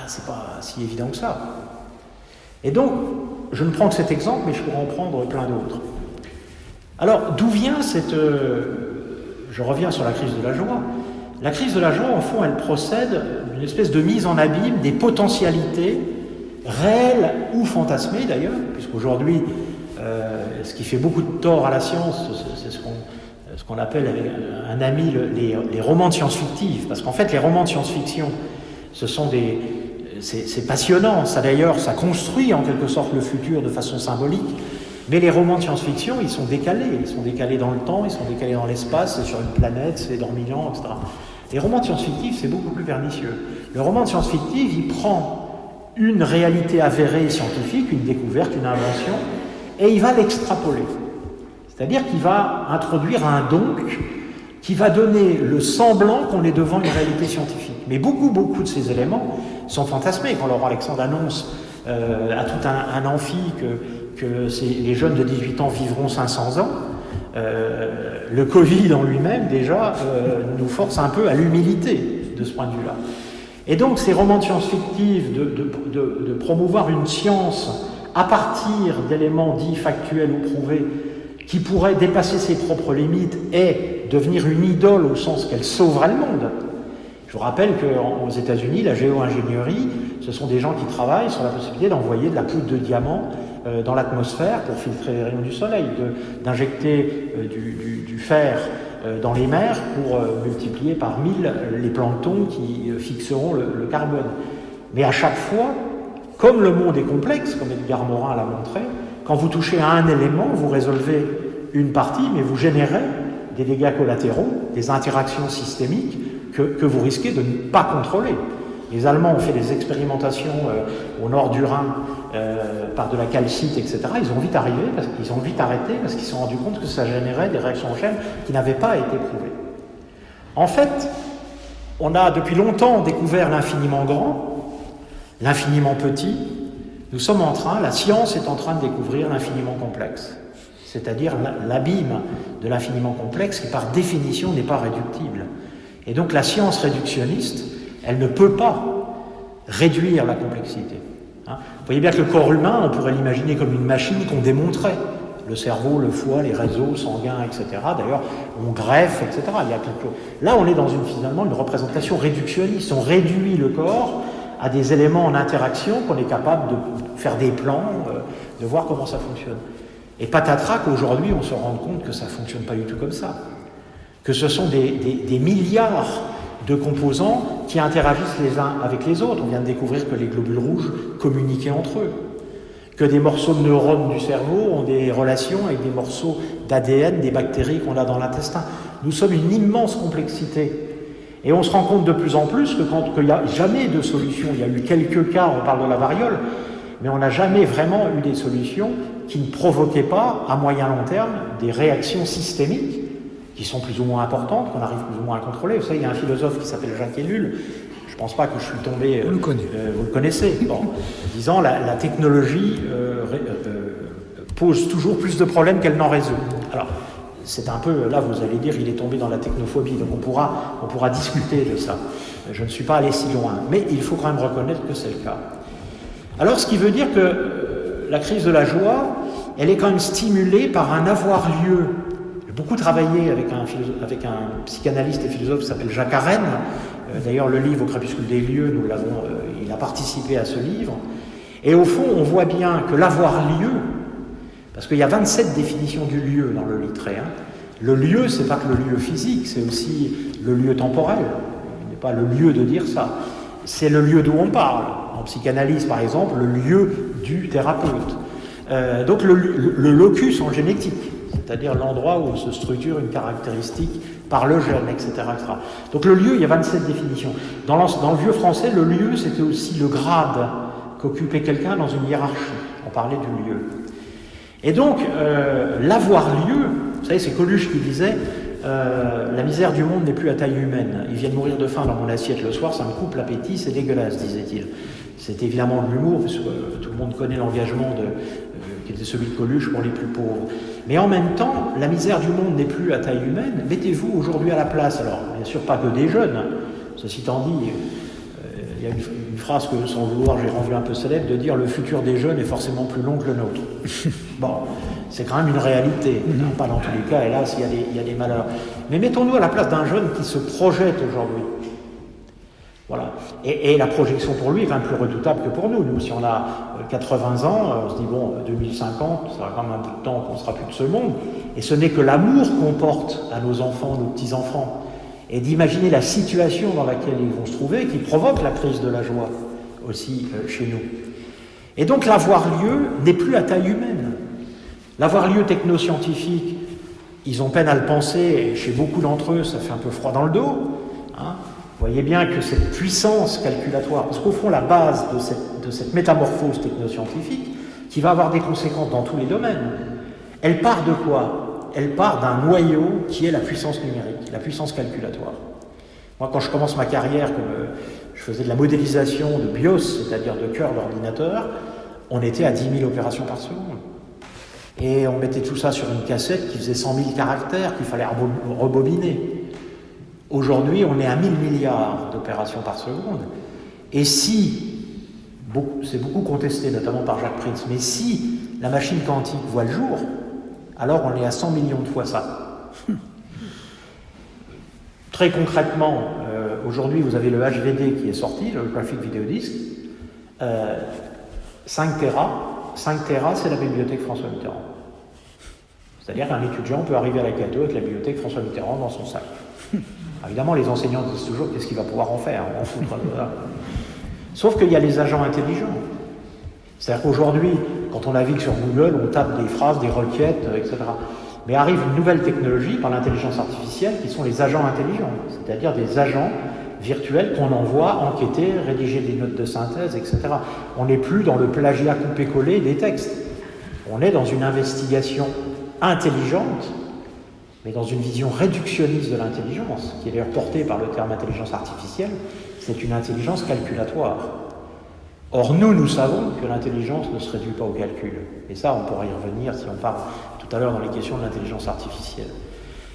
C'est pas si évident que ça. Et donc, je ne prends que cet exemple, mais je pourrais en prendre plein d'autres. Alors, d'où vient cette... je reviens sur la crise de la joie. La crise de la joie, en fond, elle procède d'une espèce de mise en abîme des potentialités réelles ou fantasmées, d'ailleurs, puisqu'aujourd'hui, ce qui fait beaucoup de tort à la science, c'est ce qu'on appelle avec un ami les romans de science-fictifs. Parce qu'en fait, les romans de science-fiction, ce sont c'est passionnant, ça d'ailleurs, ça construit en quelque sorte le futur de façon symbolique, mais les romans de science-fiction, ils sont décalés dans le temps, ils sont décalés dans l'espace, c'est sur une planète, c'est dans 1000 ans, etc. Les romans de science-fictif, c'est beaucoup plus pernicieux. Le roman de science-fictif, il prend une réalité avérée scientifique, une découverte, une invention, et il va l'extrapoler. C'est-à-dire qu'il va introduire un donc qui va donner le semblant qu'on est devant une réalité scientifique. Mais beaucoup de ces éléments sont fantasmés. Quand Laurent Alexandre annonce à tout un amphi que les jeunes de 18 ans vivront 500 ans, le Covid en lui-même, déjà, nous force un peu à l'humilité de ce point de vue-là. Et donc, ces romans de science-fictive, de promouvoir une science à partir d'éléments dits factuels ou prouvés, qui pourrait dépasser ses propres limites et devenir une idole au sens qu'elle sauverait le monde. Je vous rappelle qu'aux États-Unis, la géo-ingénierie, ce sont des gens qui travaillent sur la possibilité d'envoyer de la poudre de diamant dans l'atmosphère pour filtrer les rayons du soleil, d'injecter du fer dans les mers pour multiplier par 1000 les planctons qui fixeront le carbone. Mais à chaque fois, comme le monde est complexe, comme Edgar Morin l'a montré, quand vous touchez à un élément, vous résolvez une partie, mais vous générez des dégâts collatéraux, des interactions systémiques que vous risquez de ne pas contrôler. Les Allemands ont fait des expérimentations au nord du Rhin par de la calcite, etc. Ils ont vite arrêté parce qu'ils se sont rendus compte que ça générait des réactions en chaîne qui n'avaient pas été prouvées. En fait, on a depuis longtemps découvert l'infiniment grand, l'infiniment petit. Nous sommes la science est en train de découvrir l'infiniment complexe, c'est-à-dire l'abîme de l'infiniment complexe qui par définition n'est pas réductible. Et donc la science réductionniste, elle ne peut pas réduire la complexité. Vous voyez bien que le corps humain, on pourrait l'imaginer comme une machine qu'on démonterait. Le cerveau, le foie, les réseaux sanguins, etc. D'ailleurs, on greffe, etc. Là, on est dans finalement une représentation réductionniste. On réduit le corps à des éléments en interaction qu'on est capable de faire des plans, de voir comment ça fonctionne. Et patatras qu'aujourd'hui, on se rend compte que ça ne fonctionne pas du tout comme ça. Que ce sont des milliards de composants qui interagissent les uns avec les autres. On vient de découvrir que les globules rouges communiquaient entre eux. Que des morceaux de neurones du cerveau ont des relations avec des morceaux d'ADN, des bactéries qu'on a dans l'intestin. Nous sommes une immense complexité. Et on se rend compte de plus en plus que quand il n'y a jamais de solution, il y a eu quelques cas, on parle de la variole, mais on n'a jamais vraiment eu des solutions qui ne provoquaient pas, à moyen long terme, des réactions systémiques qui sont plus ou moins importantes, qu'on arrive plus ou moins à contrôler. Vous savez, il y a un philosophe qui s'appelle Jacques Ellul, je ne pense pas que je suis tombé... On le connaît. Vous le connaissez. Bon, disant la technologie pose toujours plus de problèmes qu'elle n'en résout. Alors, c'est un peu, là vous allez dire, il est tombé dans la technophobie, donc on pourra discuter de ça. Je ne suis pas allé si loin, mais il faut quand même reconnaître que c'est le cas. Alors, ce qui veut dire que la crise de la joie, elle est quand même stimulée par un avoir-lieu. J'ai beaucoup travaillé avec un psychanalyste et philosophe qui s'appelle Jacques Arène. D'ailleurs, le livre Au crépuscule des lieux, il a participé à ce livre. Et au fond, on voit bien que l'avoir-lieu, parce qu'il y a 27 définitions du lieu dans le Littré. Le lieu, c'est pas que le lieu physique, c'est aussi le lieu temporel. Il n'est pas le lieu de dire ça. C'est le lieu d'où on parle. En psychanalyse, par exemple, le lieu du thérapeute. Donc le locus en génétique, c'est-à-dire l'endroit où se structure une caractéristique par le gène, etc., etc. Donc le lieu, il y a 27 définitions. Dans le vieux français, le lieu, c'était aussi le grade qu'occupait quelqu'un dans une hiérarchie. On parlait du lieu. Et donc, l'avoir-lieu, vous savez, c'est Coluche qui disait la misère du monde n'est plus à taille humaine. Ils viennent mourir de faim dans mon assiette le soir, ça me coupe l'appétit, c'est dégueulasse, disait-il. C'est évidemment de l'humour, parce que tout le monde connaît l'engagement qui était celui de Coluche pour les plus pauvres. Mais en même temps, la misère du monde n'est plus à taille humaine. Mettez-vous aujourd'hui à la place. Alors, bien sûr, pas que des jeunes. Ceci étant dit, il y a une phrase que, sans vouloir, j'ai rendue un peu célèbre, de dire « le futur des jeunes est forcément plus long que le nôtre ». Bon, c'est quand même une réalité. Non, pas dans tous les cas, hélas, il y a des malheurs. Mais mettons-nous à la place d'un jeune qui se projette aujourd'hui. Voilà. Et la projection pour lui est quand même plus redoutable que pour nous. Nous, si on a 80 ans, on se dit, bon, 2050, ça va quand même un bout de temps qu'on sera plus de ce monde. Et ce n'est que l'amour qu'on porte à nos enfants, nos petits-enfants, et d'imaginer la situation dans laquelle ils vont se trouver qui provoque la crise de la joie aussi chez nous. Et donc l'avoir-lieu n'est plus à taille humaine. L'avoir-lieu technoscientifique, ils ont peine à le penser, et chez beaucoup d'entre eux, ça fait un peu froid dans le dos. Vous voyez bien que cette puissance calculatoire, parce qu'au fond, la base de cette métamorphose technoscientifique, qui va avoir des conséquences dans tous les domaines, elle part de quoi? Elle part d'un noyau qui est la puissance numérique, la puissance calculatoire. Moi, quand je commence ma carrière, je faisais de la modélisation de BIOS, c'est-à-dire de cœur d'ordinateur, on était à 10 000 opérations par seconde. Et on mettait tout ça sur une cassette qui faisait 100 000 caractères qu'il fallait rebobiner. Aujourd'hui, on est à 1000 milliards d'opérations par seconde. Et si, c'est beaucoup contesté, notamment par Jacques Prince, mais si la machine quantique voit le jour, alors on est à 100 millions de fois ça. Très concrètement, aujourd'hui, vous avez le HVD qui est sorti, le Graphic Video Disc, 5 Tera. 5 Tera, c'est la bibliothèque François Mitterrand. C'est-à-dire qu'un étudiant peut arriver à la Cato avec la bibliothèque François Mitterrand dans son sac. Évidemment, les enseignants disent toujours qu'est-ce qu'il va pouvoir en faire, on en foutra de là. Sauf qu'il y a les agents intelligents. C'est-à-dire qu'aujourd'hui, quand on navigue sur Google, on tape des phrases, des requêtes, etc. Mais arrive une nouvelle technologie par l'intelligence artificielle qui sont les agents intelligents, c'est-à-dire des agents virtuels qu'on envoie enquêter, rédiger des notes de synthèse, etc. On n'est plus dans le plagiat coupé-collé des textes. On est dans une investigation intelligente, mais dans une vision réductionniste de l'intelligence, qui est d'ailleurs portée par le terme intelligence artificielle, c'est une intelligence calculatoire. Or, nous savons que l'intelligence ne se réduit pas au calcul. Et ça, on pourra y revenir si on parle tout à l'heure dans les questions de l'intelligence artificielle.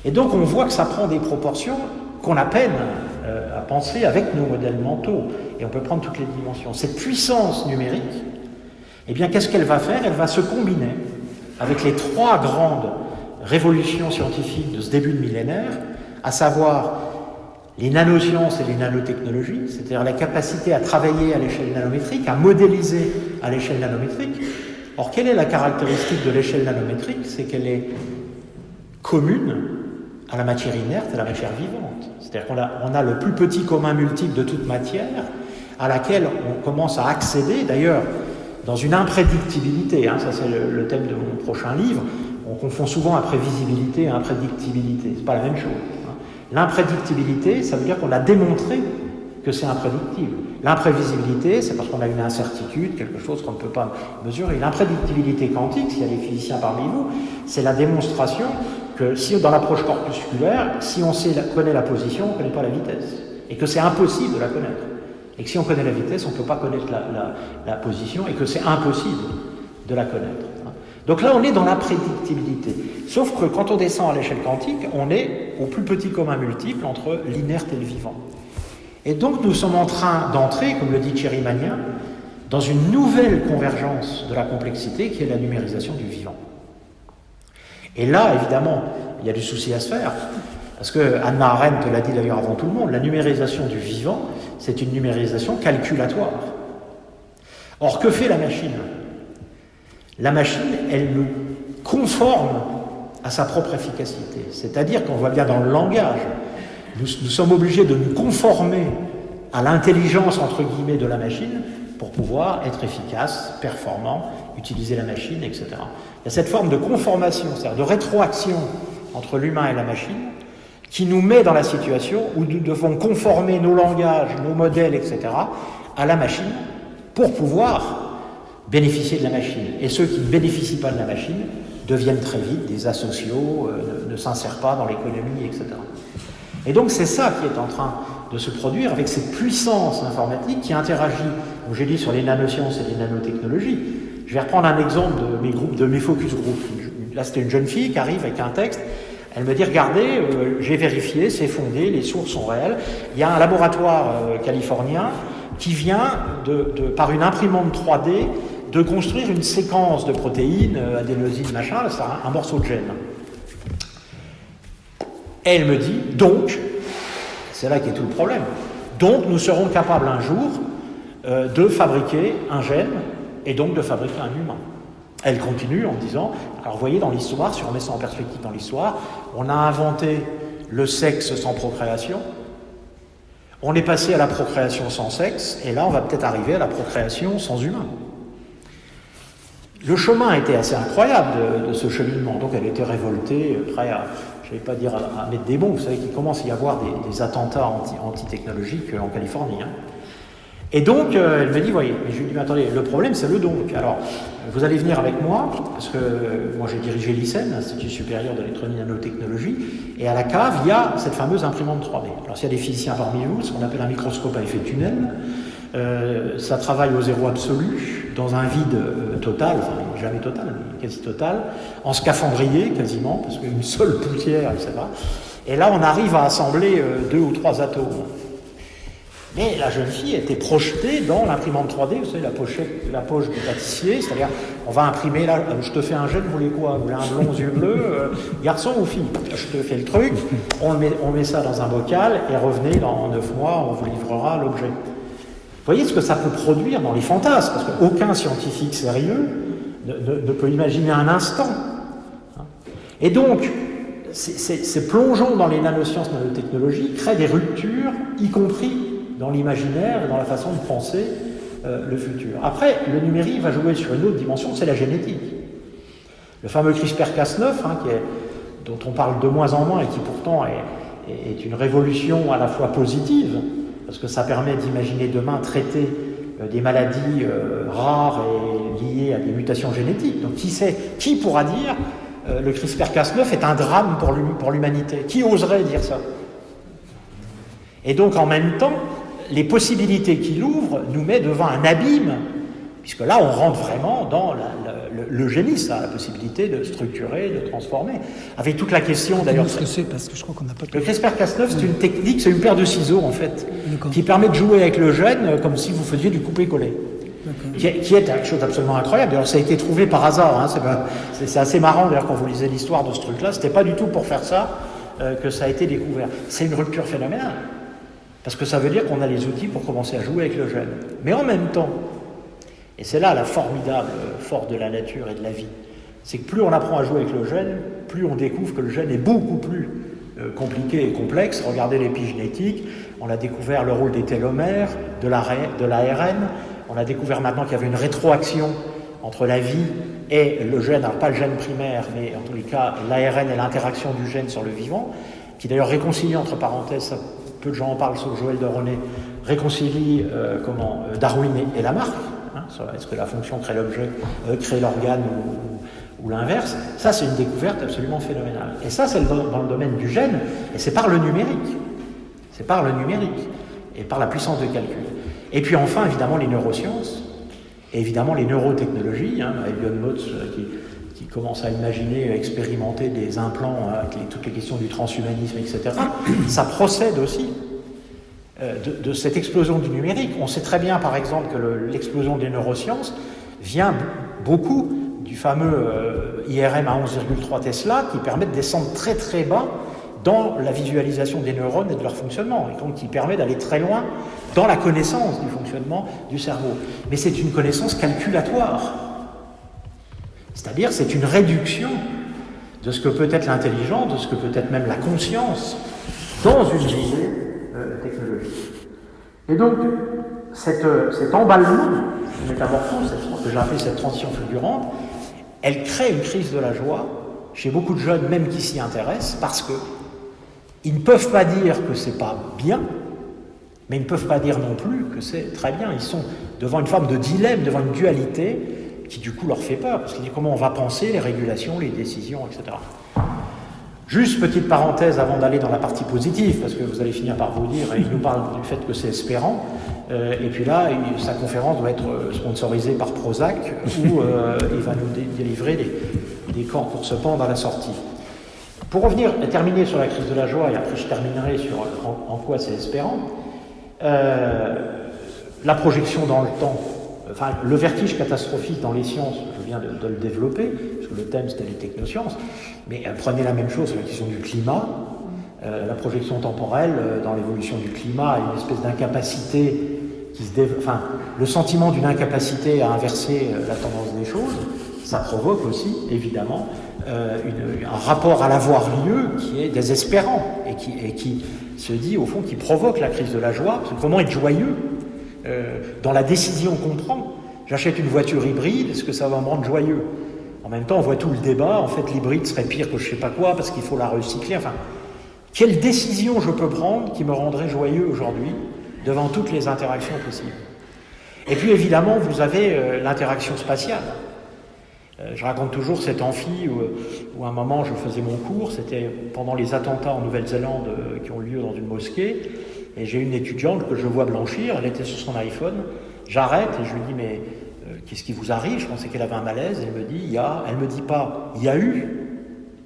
Et donc, on voit que ça prend des proportions qu'on a peine à penser avec nos modèles mentaux. Et on peut prendre toutes les dimensions. Cette puissance numérique, eh bien, qu'est-ce qu'elle va faire? Elle va se combiner avec les trois grandes révolutions scientifiques de ce début de millénaire, à savoir les nanosciences et les nanotechnologies, c'est-à-dire la capacité à travailler à l'échelle nanométrique, à modéliser à l'échelle nanométrique. Or, quelle est la caractéristique de l'échelle nanométrique? C'est qu'elle est commune à la matière inerte et à la matière vivante. C'est-à-dire qu'on a le plus petit commun multiple de toute matière, à laquelle on commence à accéder, d'ailleurs, dans une imprédictibilité. Ça c'est le thème de mon prochain livre. On confond souvent imprévisibilité et imprédictibilité. C'est pas la même chose. L'imprédictibilité, ça veut dire qu'on a démontré que c'est imprédictible. L'imprévisibilité, c'est parce qu'on a une incertitude, quelque chose qu'on ne peut pas mesurer. L'imprédictibilité quantique, s'il y a des physiciens parmi vous, c'est la démonstration que si dans l'approche corpusculaire, si on connaît la position, on ne connaît pas la vitesse. Et que c'est impossible de la connaître. Et que si on connaît la vitesse, on ne peut pas connaître la position, et que c'est impossible de la connaître. Donc là, on est dans la prédictibilité. Sauf que quand on descend à l'échelle quantique, on est au plus petit commun multiple entre l'inerte et le vivant. Et donc nous sommes en train d'entrer, comme le dit Thierry Magnin, dans une nouvelle convergence de la complexité qui est la numérisation du vivant. Et là, évidemment, il y a du souci à se faire, parce que Hannah Arendt l'a dit d'ailleurs avant tout le monde, la numérisation du vivant, c'est une numérisation calculatoire. Or, que fait la machine ? La machine, elle nous conforme à sa propre efficacité. C'est-à-dire qu'on voit bien dans le langage, nous sommes obligés de nous conformer à l'intelligence, entre guillemets, de la machine pour pouvoir être efficace, performant, utiliser la machine, etc. Il y a cette forme de conformation, c'est-à-dire de rétroaction entre l'humain et la machine, qui nous met dans la situation où nous devons conformer nos langages, nos modèles, etc., à la machine pour pouvoir bénéficier de la machine. Et ceux qui ne bénéficient pas de la machine deviennent très vite des asociaux, ne s'insèrent pas dans l'économie, etc. Et donc c'est ça qui est en train de se produire avec cette puissance informatique qui interagit, comme j'ai dit, sur les nanosciences et les nanotechnologies. Je vais reprendre un exemple de mes focus group. Là, c'était une jeune fille qui arrive avec un texte. Elle me dit, regardez, j'ai vérifié, c'est fondé, les sources sont réelles. Il y a un laboratoire californien qui vient, par une imprimante 3D, de construire une séquence de protéines, adénosine, machin, c'est un morceau de gène. Et elle me dit, donc, c'est là qu'est tout le problème, donc nous serons capables un jour de fabriquer un gène et donc de fabriquer un humain. Elle continue en disant, alors vous voyez dans l'histoire, si on met ça en perspective dans l'histoire, on a inventé le sexe sans procréation, on est passé à la procréation sans sexe, et là on va peut-être arriver à la procréation sans humain. Le chemin a été assez incroyable de ce cheminement, donc elle était révoltée, prête à, je ne vais pas dire à mettre des bombes, vous savez qu'il commence à y avoir des attentats anti-technologiques en Californie. Hein. Et donc, elle me dit, voyez, mais je lui dis, mais attendez, le problème c'est le donc. Alors, vous allez venir avec moi, parce que moi j'ai dirigé l'ICEN, l'Institut supérieur de l'électronique et nanotechnologie, et à la cave, il y a cette fameuse imprimante 3D. Alors s'il y a des physiciens parmi vous, ce qu'on appelle un microscope à effet tunnel, ça travaille au zéro absolu, dans un vide total, enfin jamais total, mais quasi total, en scaphandrier quasiment, parce qu'une seule poussière, etc. Et là, on arrive à assembler 2 ou 3 atomes. Mais la jeune fille était projetée dans l'imprimante 3D, vous savez, la poche du pâtissier, c'est-à-dire, on va imprimer là, je te fais un gène, vous voulez quoi ? Vous voulez un blond aux yeux bleus, garçon ou fille ? Je te fais le truc, on met ça dans un bocal, et revenez dans 9 mois, on vous livrera l'objet. Vous voyez ce que ça peut produire dans les fantasmes, parce qu'aucun scientifique sérieux ne peut imaginer un instant. Et donc, ces plongeons dans les nanosciences, nanotechnologies, créent des ruptures, y compris dans l'imaginaire et dans la façon de penser le futur. Après, le numérique va jouer sur une autre dimension, c'est la génétique. Le fameux CRISPR-Cas9, dont on parle de moins en moins et qui pourtant est une révolution à la fois positive, parce que ça permet d'imaginer demain traiter des maladies rares et liées à des mutations génétiques. Donc qui pourra dire le CRISPR-Cas9 est un drame pour l'humanité ? Qui oserait dire ça ? Et donc en même temps, les possibilités qu'il ouvre nous met devant un abîme, puisque là on rentre vraiment dans l'eugénisme, la possibilité de structurer, de transformer. Avec toute la question d'ailleurs. Qu'est-ce que c'est ? Parce que je crois qu'on n'a pas. Le CRISPR-Cas9, c'est une technique, c'est une paire de ciseaux en fait, qui permet de jouer avec le gène comme si vous faisiez du coupé-collé. Qui est quelque chose d'absolument incroyable. D'ailleurs, ça a été trouvé par hasard. Hein. C'est assez marrant d'ailleurs quand vous lisez l'histoire de ce truc-là. C'était pas du tout pour faire ça que ça a été découvert. C'est une rupture phénoménale. Parce que ça veut dire qu'on a les outils pour commencer à jouer avec le gène. Mais en même temps, et c'est là la formidable force de la nature et de la vie, c'est que plus on apprend à jouer avec le gène, plus on découvre que le gène est beaucoup plus compliqué et complexe. Regardez l'épigénétique, on a découvert le rôle des télomères, de l'ARN, on a découvert maintenant qu'il y avait une rétroaction entre la vie et le gène, alors pas le gène primaire, mais en tous les cas l'ARN et l'interaction du gène sur le vivant, qui d'ailleurs réconcilie entre parenthèses, peu de gens en parlent, sauf Joël de René, réconcilie Darwin et Lamarck, hein, est-ce que la fonction crée l'objet, crée l'organe ou l'inverse. Ça, c'est une découverte absolument phénoménale. Et ça, c'est dans le domaine du gène, et c'est par le numérique. C'est par le numérique et par la puissance de calcul. Et puis enfin, évidemment, les neurosciences, et évidemment les neurotechnologies, hein, Elion Motz qui commence à imaginer, expérimenter des implants avec toutes les questions du transhumanisme, etc. Ça procède aussi de cette explosion du numérique. On sait très bien, par exemple, que l'explosion des neurosciences vient beaucoup du fameux IRM à 11,3 Tesla qui permet de descendre très très bas dans la visualisation des neurones et de leur fonctionnement, et donc qui permet d'aller très loin dans la connaissance du fonctionnement du cerveau. Mais c'est une connaissance calculatoire. C'est-à-dire, c'est une réduction de ce que peut être l'intelligence, de ce que peut être même la conscience, dans une visée technologique. Et donc, cet emballement, cette métamorphose, ce que j'ai appelé cette transition fulgurante, elle crée une crise de la joie chez beaucoup de jeunes, même qui s'y intéressent, parce que ils ne peuvent pas dire que c'est pas bien, mais ils ne peuvent pas dire non plus que c'est très bien. Ils sont devant une forme de dilemme, devant une dualité qui du coup leur fait peur, parce qu'ils disent comment on va penser les régulations, les décisions, etc. Juste petite parenthèse avant d'aller dans la partie positive, parce que vous allez finir par vous dire, il nous parle du fait que c'est espérant, et puis là, sa conférence doit être sponsorisée par Prozac, où il va nous délivrer des cordes pour se pendre à la sortie. Pour revenir et terminer sur la crise de la joie, et après je terminerai sur en quoi c'est espérant, la projection dans le temps, enfin le vertige catastrophique dans les sciences, je viens de le développer, parce que le thème c'était les technosciences, mais prenez la même chose sur la question du climat, la projection temporelle dans l'évolution du climat, une espèce d'incapacité le sentiment d'une incapacité à inverser la tendance des choses, ça provoque aussi, évidemment, un rapport à l'avoir-lieu qui est désespérant et qui se dit, au fond, qui provoque la crise de la joie. Parce que comment être joyeux dans la décision qu'on prend? J'achète une voiture hybride, est-ce que ça va me rendre joyeux? En même temps, on voit tout le débat. En fait, l'hybride serait pire que je ne sais pas quoi parce qu'il faut la recycler. Enfin, quelle décision je peux prendre qui me rendrait joyeux aujourd'hui devant toutes les interactions possibles? Et puis, évidemment, vous avez l'interaction spatiale. Je raconte toujours cet amphi où à un moment je faisais mon cours, c'était pendant les attentats en Nouvelle-Zélande qui ont lieu dans une mosquée, et j'ai une étudiante que je vois blanchir, elle était sur son iPhone, j'arrête et je lui dis mais qu'est-ce qui vous arrive? Je pensais qu'elle avait un malaise, elle me dit elle me dit pas il y a eu,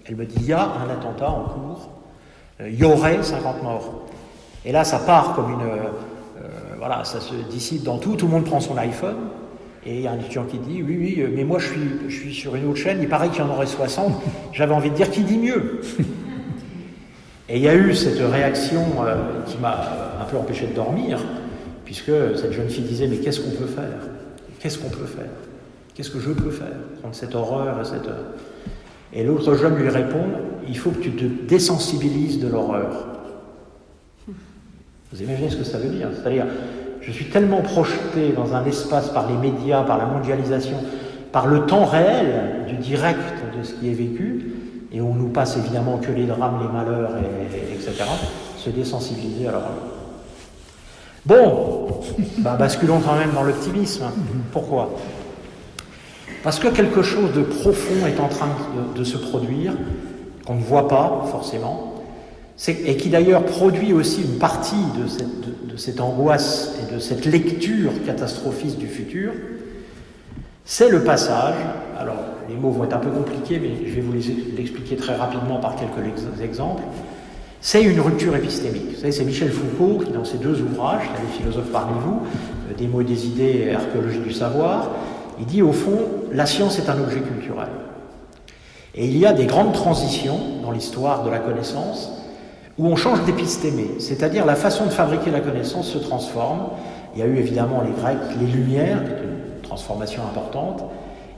elle me dit il y a un attentat en cours, il y aurait 50 morts. Et là ça part comme voilà, ça se dissipe dans tout le monde prend son iPhone. Et il y a un étudiant qui dit, oui, mais moi je suis sur une autre chaîne, il paraît qu'il y en aurait 60, j'avais envie de dire, qui dit mieux? Et il y a eu cette réaction qui m'a un peu empêché de dormir, puisque cette jeune fille disait, mais qu'est-ce qu'on peut faire? Qu'est-ce qu'on peut faire? Qu'est-ce que je peux faire contre cette horreur et cette... Et l'autre jeune lui répond, il faut que tu te désensibilises de l'horreur. Vous imaginez ce que ça veut dire? C'est-à-dire, je suis tellement projeté dans un espace par les médias, par la mondialisation, par le temps réel du direct de ce qui est vécu, et on nous passe évidemment que les drames, les malheurs, etc., se désensibiliser à l'horreur. Bon, basculons quand même dans l'optimisme. Pourquoi? Parce que quelque chose de profond est en train de se produire, qu'on ne voit pas forcément, et qui d'ailleurs produit aussi une partie de cette angoisse et de cette lecture catastrophiste du futur, c'est le passage, alors les mots vont être un peu compliqués, mais je vais vous l'expliquer très rapidement par quelques exemples, c'est une rupture épistémique. Vous savez, c'est Michel Foucault qui, dans ses deux ouvrages, il y a des philosophes parmi vous, Des mots et des idées et Archéologie du savoir, il dit au fond, la science est un objet culturel. Et il y a des grandes transitions dans l'histoire de la connaissance, où on change d'épistémé, c'est-à-dire la façon de fabriquer la connaissance se transforme. Il y a eu évidemment les Grecs, les Lumières, qui est une transformation importante,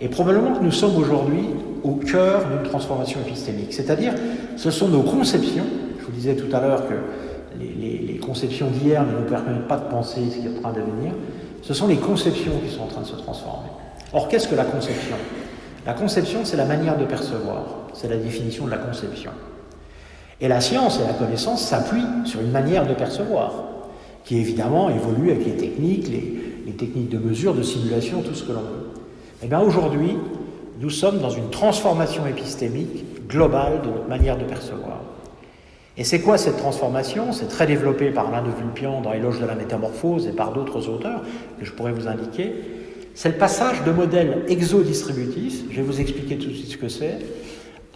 et probablement que nous sommes aujourd'hui au cœur d'une transformation épistémique, c'est-à-dire ce sont nos conceptions, je vous disais tout à l'heure que les conceptions d'hier ne nous permettent pas de penser ce qui est en train de venir, ce sont les conceptions qui sont en train de se transformer. Or, qu'est-ce que la conception? La conception, c'est la manière de percevoir, c'est la définition de la conception. Et la science et la connaissance s'appuient sur une manière de percevoir, qui évidemment évolue avec les techniques de mesure, de simulation, tout ce que l'on veut. Eh bien aujourd'hui, nous sommes dans une transformation épistémique globale de notre manière de percevoir. Et c'est quoi cette transformation? C'est très développé par Alain de Vulpian dans Éloge de la métamorphose et par d'autres auteurs que je pourrais vous indiquer. C'est le passage de modèles exodistributifs, je vais vous expliquer tout de suite ce que c'est,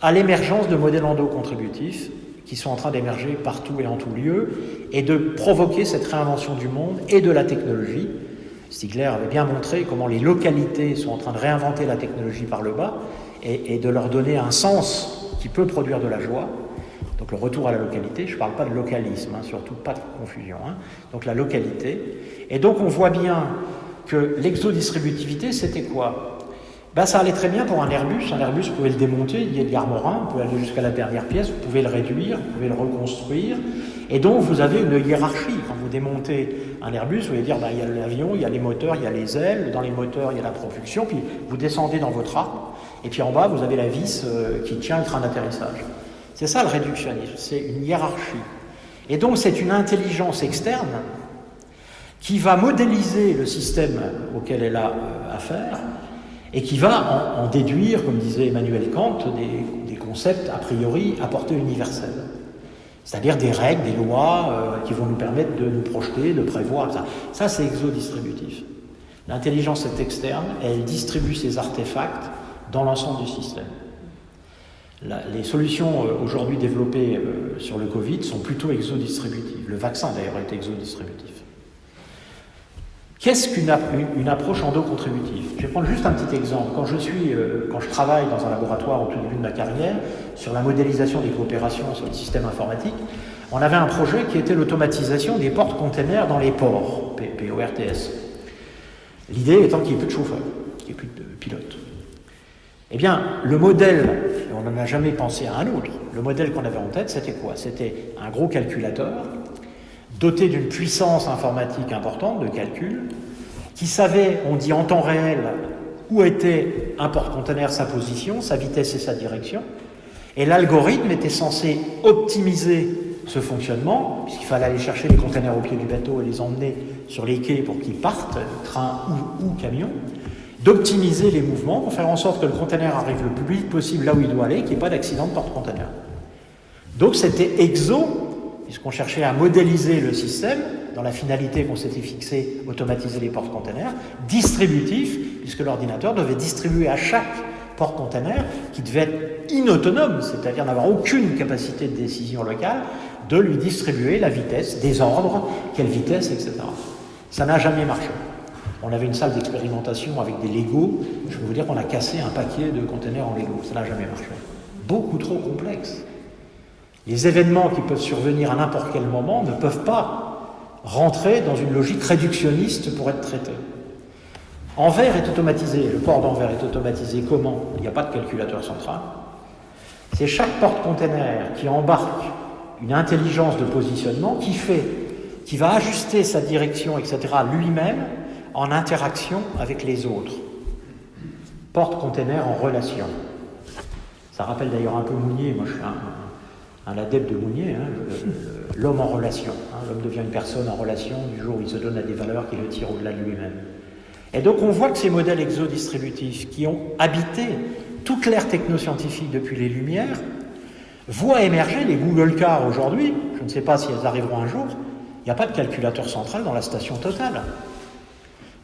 à l'émergence de modèles endocontributifs qui sont en train d'émerger partout et en tout lieu et de provoquer cette réinvention du monde et de la technologie. Stigler avait bien montré comment les localités sont en train de réinventer la technologie par le bas et de leur donner un sens qui peut produire de la joie. Donc le retour à la localité, je ne parle pas de localisme, surtout pas de confusion, donc la localité. Et donc on voit bien que l'exodistributivité, c'était quoi? Ça allait très bien pour un Airbus, vous pouvez le démonter, il y a de Morin, vous pouvez aller jusqu'à la dernière pièce, vous pouvez le réduire, vous pouvez le reconstruire, et donc vous avez une hiérarchie. Quand vous démontez un Airbus, vous allez dire, il y a l'avion, il y a les moteurs, il y a les ailes, dans les moteurs il y a la propulsion, puis vous descendez dans votre arc, et puis en bas vous avez la vis qui tient le train d'atterrissage. C'est ça le réductionnisme, c'est une hiérarchie. Et donc c'est une intelligence externe qui va modéliser le système auquel elle a affaire et qui va en déduire, comme disait Emmanuel Kant, des concepts a priori à portée universelle. C'est-à-dire des règles, des lois qui vont nous permettre de nous projeter, de prévoir. Ça c'est exodistributif. L'intelligence est externe et elle distribue ses artefacts dans l'ensemble du système. Les solutions aujourd'hui développées sur le Covid sont plutôt exodistributives. Le vaccin d'ailleurs est exodistributif. Qu'est-ce qu'une approche endocontributive? Je vais prendre juste un petit exemple. Quand je travaille dans un laboratoire au tout début de ma carrière sur la modélisation des coopérations sur le système informatique, on avait un projet qui était l'automatisation des porte-containers dans les ports, PORTS. L'idée étant qu'il n'y ait plus de chauffeurs, qu'il n'y ait plus de pilotes. Eh bien, le modèle, on n'en a jamais pensé à un autre, le modèle qu'on avait en tête, c'était quoi? C'était un gros calculateur, doté d'une puissance informatique importante de calcul, qui savait, on dit en temps réel, où était un porte-container, sa position, sa vitesse et sa direction, et l'algorithme était censé optimiser ce fonctionnement, puisqu'il fallait aller chercher les containers au pied du bateau et les emmener sur les quais pour qu'ils partent, train ou camion, d'optimiser les mouvements pour faire en sorte que le container arrive le plus vite possible là où il doit aller, qu'il n'y ait pas d'accident de porte-container. Donc c'était puisqu'on cherchait à modéliser le système, dans la finalité qu'on s'était fixée, automatiser les porte-containers, distributif, puisque l'ordinateur devait distribuer à chaque porte-container, qui devait être inautonome, c'est-à-dire n'avoir aucune capacité de décision locale, de lui distribuer la vitesse, des ordres, quelle vitesse, etc. Ça n'a jamais marché. On avait une salle d'expérimentation avec des Legos, je peux vous dire qu'on a cassé un paquet de containers en Lego, ça n'a jamais marché. Beaucoup trop complexe. Les événements qui peuvent survenir à n'importe quel moment ne peuvent pas rentrer dans une logique réductionniste pour être traités. Anvers est automatisé, le port d'Anvers est automatisé comment? Il n'y a pas de calculateur central. C'est chaque porte-container qui embarque une intelligence de positionnement qui va ajuster sa direction, etc. lui-même en interaction avec les autres. Porte-container en relation. Ça rappelle d'ailleurs un peu Mounier, moi je suis un adepte de Mounier, l'homme en relation. L'homme devient une personne en relation du jour où il se donne à des valeurs qui le tirent au-delà de lui-même. Et donc on voit que ces modèles exodistributifs qui ont habité toute l'ère technoscientifique depuis les Lumières voient émerger les Google Cars aujourd'hui. Je ne sais pas si elles arriveront un jour. Il n'y a pas de calculateur central dans la station Total.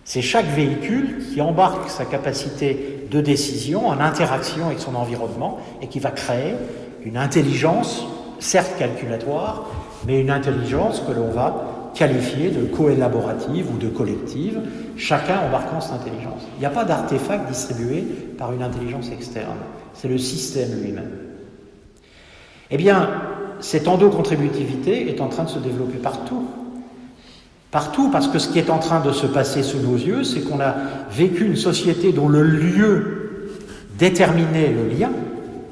C'est chaque véhicule qui embarque sa capacité de décision en interaction avec son environnement et qui va créer une intelligence, certes calculatoire, mais une intelligence que l'on va qualifiée de coélaborative ou de collective, chacun embarquant cette intelligence. Il n'y a pas d'artefact distribué par une intelligence externe, c'est le système lui-même. Eh bien, cette endocontributivité est en train de se développer partout. Partout, parce que ce qui est en train de se passer sous nos yeux, c'est qu'on a vécu une société dont le lieu déterminait le lien.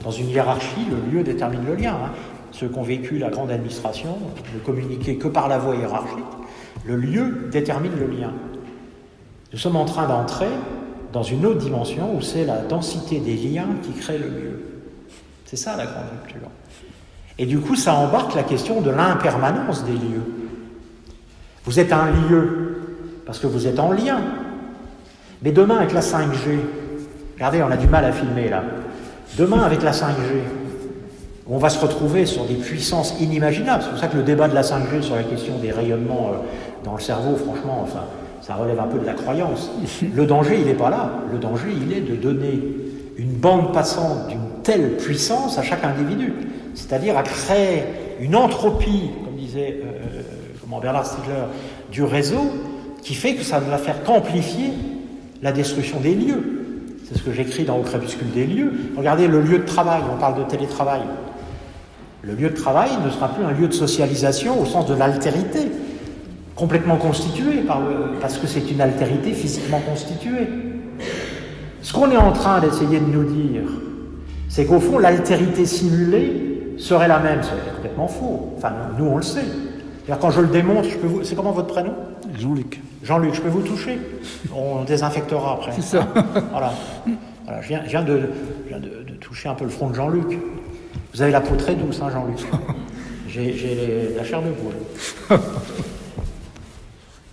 Dans une hiérarchie, le lieu détermine le lien. Ceux qui ont vécu la grande administration ne communiquaient que par la voie hiérarchique. Le lieu détermine le lien. Nous sommes en train d'entrer dans une autre dimension où c'est la densité des liens qui crée le lieu. C'est ça la grande rupture. Et du coup, ça embarque la question de l'impermanence des lieux. Vous êtes un lieu, parce que vous êtes en lien. Mais demain, avec la 5G, regardez, on a du mal à filmer là. Demain, avec la 5G, on va se retrouver sur des puissances inimaginables. C'est pour ça que le débat de la 5G sur la question des rayonnements dans le cerveau, franchement, enfin, ça relève un peu de la croyance. Le danger, il n'est pas là. Le danger, il est de donner une bande passante d'une telle puissance à chaque individu. C'est-à-dire à créer une entropie, comme disait Bernard Stiegler, du réseau, qui fait que ça ne va faire qu'amplifier la destruction des lieux. C'est ce que j'écris dans Au crépuscule des lieux. Regardez le lieu de travail, on parle de télétravail. Le lieu de travail ne sera plus un lieu de socialisation au sens de l'altérité, complètement constituée, parce que c'est une altérité physiquement constituée. Ce qu'on est en train d'essayer de nous dire, c'est qu'au fond, l'altérité simulée serait la même. C'est complètement faux. Enfin, nous, on le sait. C'est-à-dire, quand je le démontre, c'est comment votre prénom ? Jean-Luc. Jean-Luc, je peux vous toucher ? On désinfectera après. C'est ça. Voilà, je viens de toucher un peu le front de Jean-Luc. Vous avez la peau très douce, hein, Jean-Luc. J'ai la chair de poule.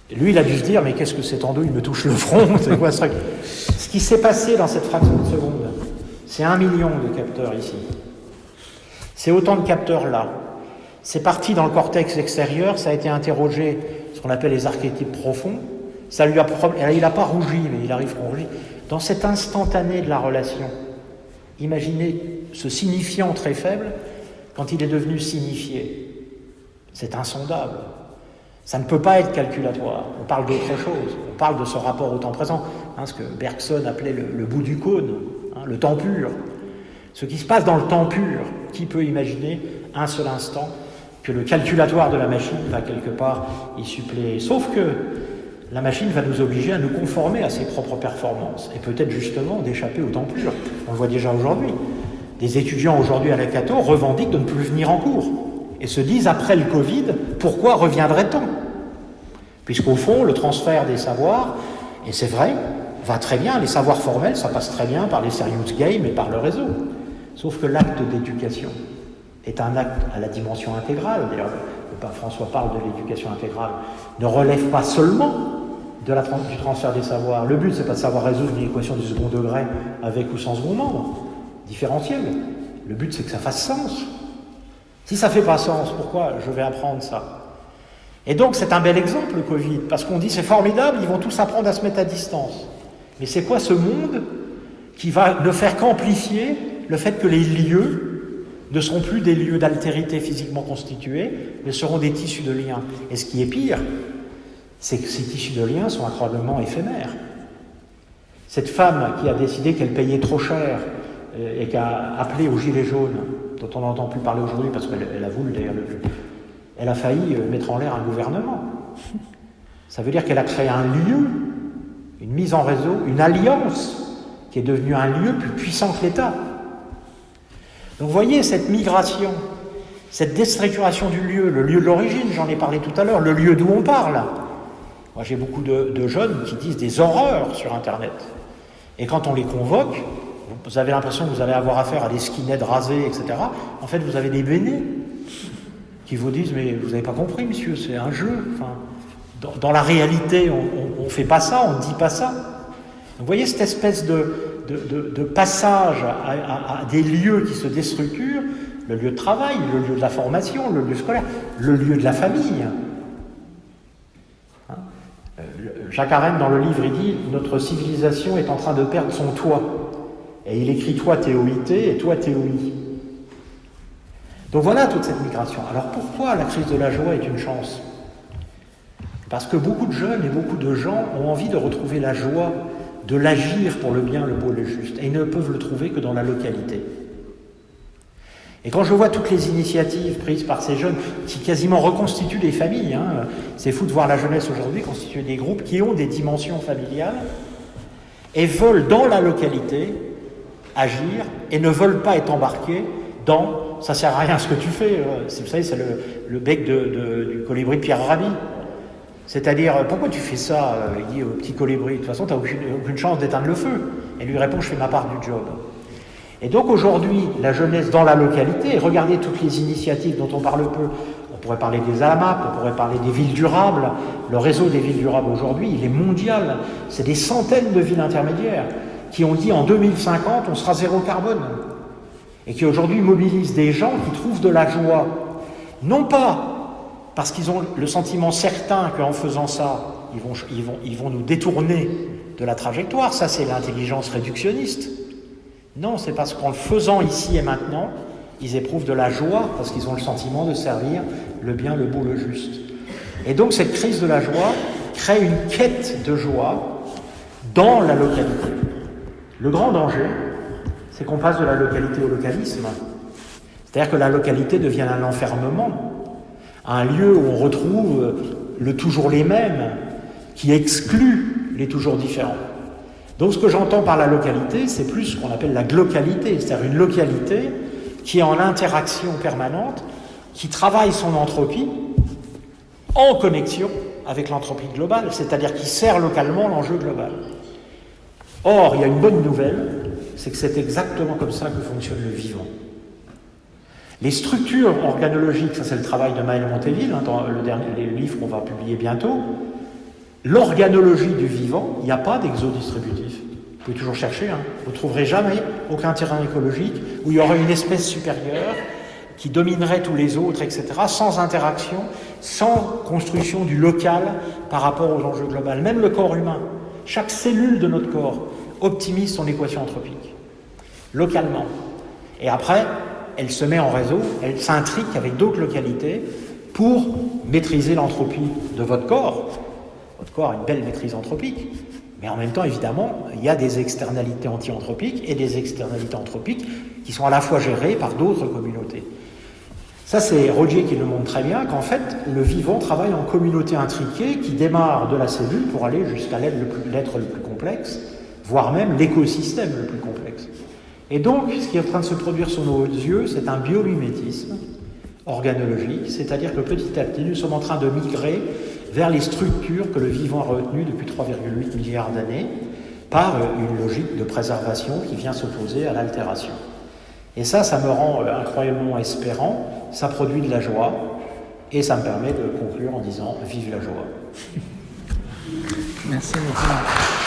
Et lui, il a dû se dire, mais qu'est-ce que cet endo, il me touche le front, c'est quoi ce truc ? Ce qui s'est passé dans cette fraction de seconde, c'est 1 million de capteurs ici. C'est autant de capteurs là. C'est parti dans le cortex extérieur, ça a été interrogé, ce qu'on appelle les archétypes profonds. Ça lui a il n'a pas rougi, mais il arrive qu'on rougit. Dans cet instantané de la relation, imaginez ce signifiant très faible quand il est devenu signifié. C'est insondable. Ça ne peut pas être calculatoire. On parle d'autre chose. On parle de ce rapport au temps présent. Ce que Bergson appelait le bout du cône, le temps pur. Ce qui se passe dans le temps pur, qui peut imaginer un seul instant que le calculatoire de la machine va quelque part y suppléer. Sauf que la machine va nous obliger à nous conformer à ses propres performances et peut-être justement d'échapper au temps pur. On le voit déjà aujourd'hui. Des étudiants aujourd'hui à la Cato revendiquent de ne plus venir en cours et se disent après le Covid, pourquoi reviendrait-on ? Puisqu'au fond, le transfert des savoirs, et c'est vrai, va très bien, les savoirs formels, ça passe très bien par les serious games et par le réseau. Sauf que l'acte d'éducation est un acte à la dimension intégrale. D'ailleurs, le pape François parle de l'éducation intégrale. Ne relève pas seulement du transfert des savoirs. Le but, c'est pas de savoir résoudre une équation du second degré avec ou sans second membre, différentiel. Le but, c'est que ça fasse sens. Si ça fait pas sens, pourquoi je vais apprendre ça ? Et donc, c'est un bel exemple, le Covid, parce qu'on dit, c'est formidable, ils vont tous apprendre à se mettre à distance. Mais c'est quoi ce monde qui va ne faire qu'amplifier le fait que les lieux ne seront plus des lieux d'altérité physiquement constitués, mais seront des tissus de liens. Et ce qui est pire, c'est que ces tissus de liens sont incroyablement éphémères. Cette femme qui a décidé qu'elle payait trop cher et qui a appelé aux gilets jaunes, dont on n'entend plus parler aujourd'hui parce qu'elle a voulu d'ailleurs elle a failli mettre en l'air un gouvernement. Ça veut dire qu'elle a créé un lieu, une mise en réseau, une alliance qui est devenue un lieu plus puissant que l'État. Donc vous voyez cette migration, cette déstructuration du lieu, le lieu de l'origine, j'en ai parlé tout à l'heure, le lieu d'où on parle. Moi j'ai beaucoup de jeunes qui disent des horreurs sur Internet. Et quand on les convoque, vous avez l'impression que vous allez avoir affaire à des skinheads rasés, etc. En fait, vous avez des bénés qui vous disent « mais vous n'avez pas compris, monsieur, c'est un jeu. Enfin, dans la réalité, on ne fait pas ça, on ne dit pas ça. » Donc, vous voyez cette espèce de passage à des lieux qui se déstructurent, le lieu de travail, le lieu de la formation, le lieu scolaire, le lieu de la famille. Jacques Arène, dans le livre, il dit « Notre civilisation est en train de perdre son toit. » Et il écrit « Toi, TOIT et toi, TOI. » Donc voilà toute cette migration. Alors pourquoi la crise de la joie est une chance ? Parce que beaucoup de jeunes et beaucoup de gens ont envie de retrouver la joie, de l'agir pour le bien, le beau, le juste. Et ils ne peuvent le trouver que dans la localité. Et quand je vois toutes les initiatives prises par ces jeunes qui quasiment reconstituent des familles, c'est fou de voir la jeunesse aujourd'hui constituer des groupes qui ont des dimensions familiales et veulent dans la localité agir et ne veulent pas être embarqués dans « ça sert à rien ce que tu fais ». Vous savez, c'est le bec du colibri de Pierre Rabhi. C'est-à-dire, pourquoi tu fais ça ? Il dit au petit colibri, de toute façon, tu n'as aucune chance d'éteindre le feu. Et lui répond, je fais ma part du job. Et donc aujourd'hui, la jeunesse dans la localité, et regardez toutes les initiatives dont on parle peu, on pourrait parler des AMAP, on pourrait parler des villes durables. Le réseau des villes durables aujourd'hui, il est mondial. C'est des centaines de villes intermédiaires qui ont dit en 2050, on sera zéro carbone. Et qui aujourd'hui mobilisent des gens qui trouvent de la joie. Non pas parce qu'ils ont le sentiment certain qu'en faisant ça, ils vont nous détourner de la trajectoire. Ça, c'est l'intelligence réductionniste. Non, c'est parce qu'en le faisant ici et maintenant, ils éprouvent de la joie parce qu'ils ont le sentiment de servir le bien, le beau, le juste. Et donc cette crise de la joie crée une quête de joie dans la localité. Le grand danger, c'est qu'on passe de la localité au localisme. C'est-à-dire que la localité devient un enfermement, un lieu où on retrouve le toujours les mêmes, qui exclut les toujours différents. Donc ce que j'entends par la localité, c'est plus ce qu'on appelle la glocalité, c'est-à-dire une localité qui est en interaction permanente, qui travaille son entropie en connexion avec l'entropie globale, c'est-à-dire qui sert localement l'enjeu global. Or, il y a une bonne nouvelle, c'est que c'est exactement comme ça que fonctionne le vivant. Les structures organologiques, ça c'est le travail de Maël Monteville, dans les livres qu'on va publier bientôt, l'organologie du vivant, il n'y a pas d'exodistributif. Vous pouvez toujours chercher, vous ne trouverez jamais aucun terrain écologique où il y aurait une espèce supérieure qui dominerait tous les autres, etc., sans interaction, sans construction du local par rapport aux enjeux globaux. Même le corps humain, chaque cellule de notre corps optimise son équation anthropique, localement. Et après, elle se met en réseau, elle s'intrique avec d'autres localités pour maîtriser l'entropie de votre corps. Votre corps a une belle maîtrise anthropique, mais en même temps, évidemment, il y a des externalités anti-anthropiques et des externalités anthropiques qui sont à la fois gérées par d'autres communautés. Ça, c'est Rogier qui le montre très bien, qu'en fait, le vivant travaille en communauté intriquée qui démarre de la cellule pour aller jusqu'à l'être le plus complexe, voire même l'écosystème le plus complexe. Et donc, ce qui est en train de se produire sous nos yeux, c'est un biomimétisme organologique, c'est-à-dire que petit à petit, nous sommes en train de migrer vers les structures que le vivant a retenues depuis 3,8 milliards d'années, par une logique de préservation qui vient s'opposer à l'altération. Et ça me rend incroyablement espérant, ça produit de la joie, et ça me permet de conclure en disant « Vive la joie ». Merci beaucoup.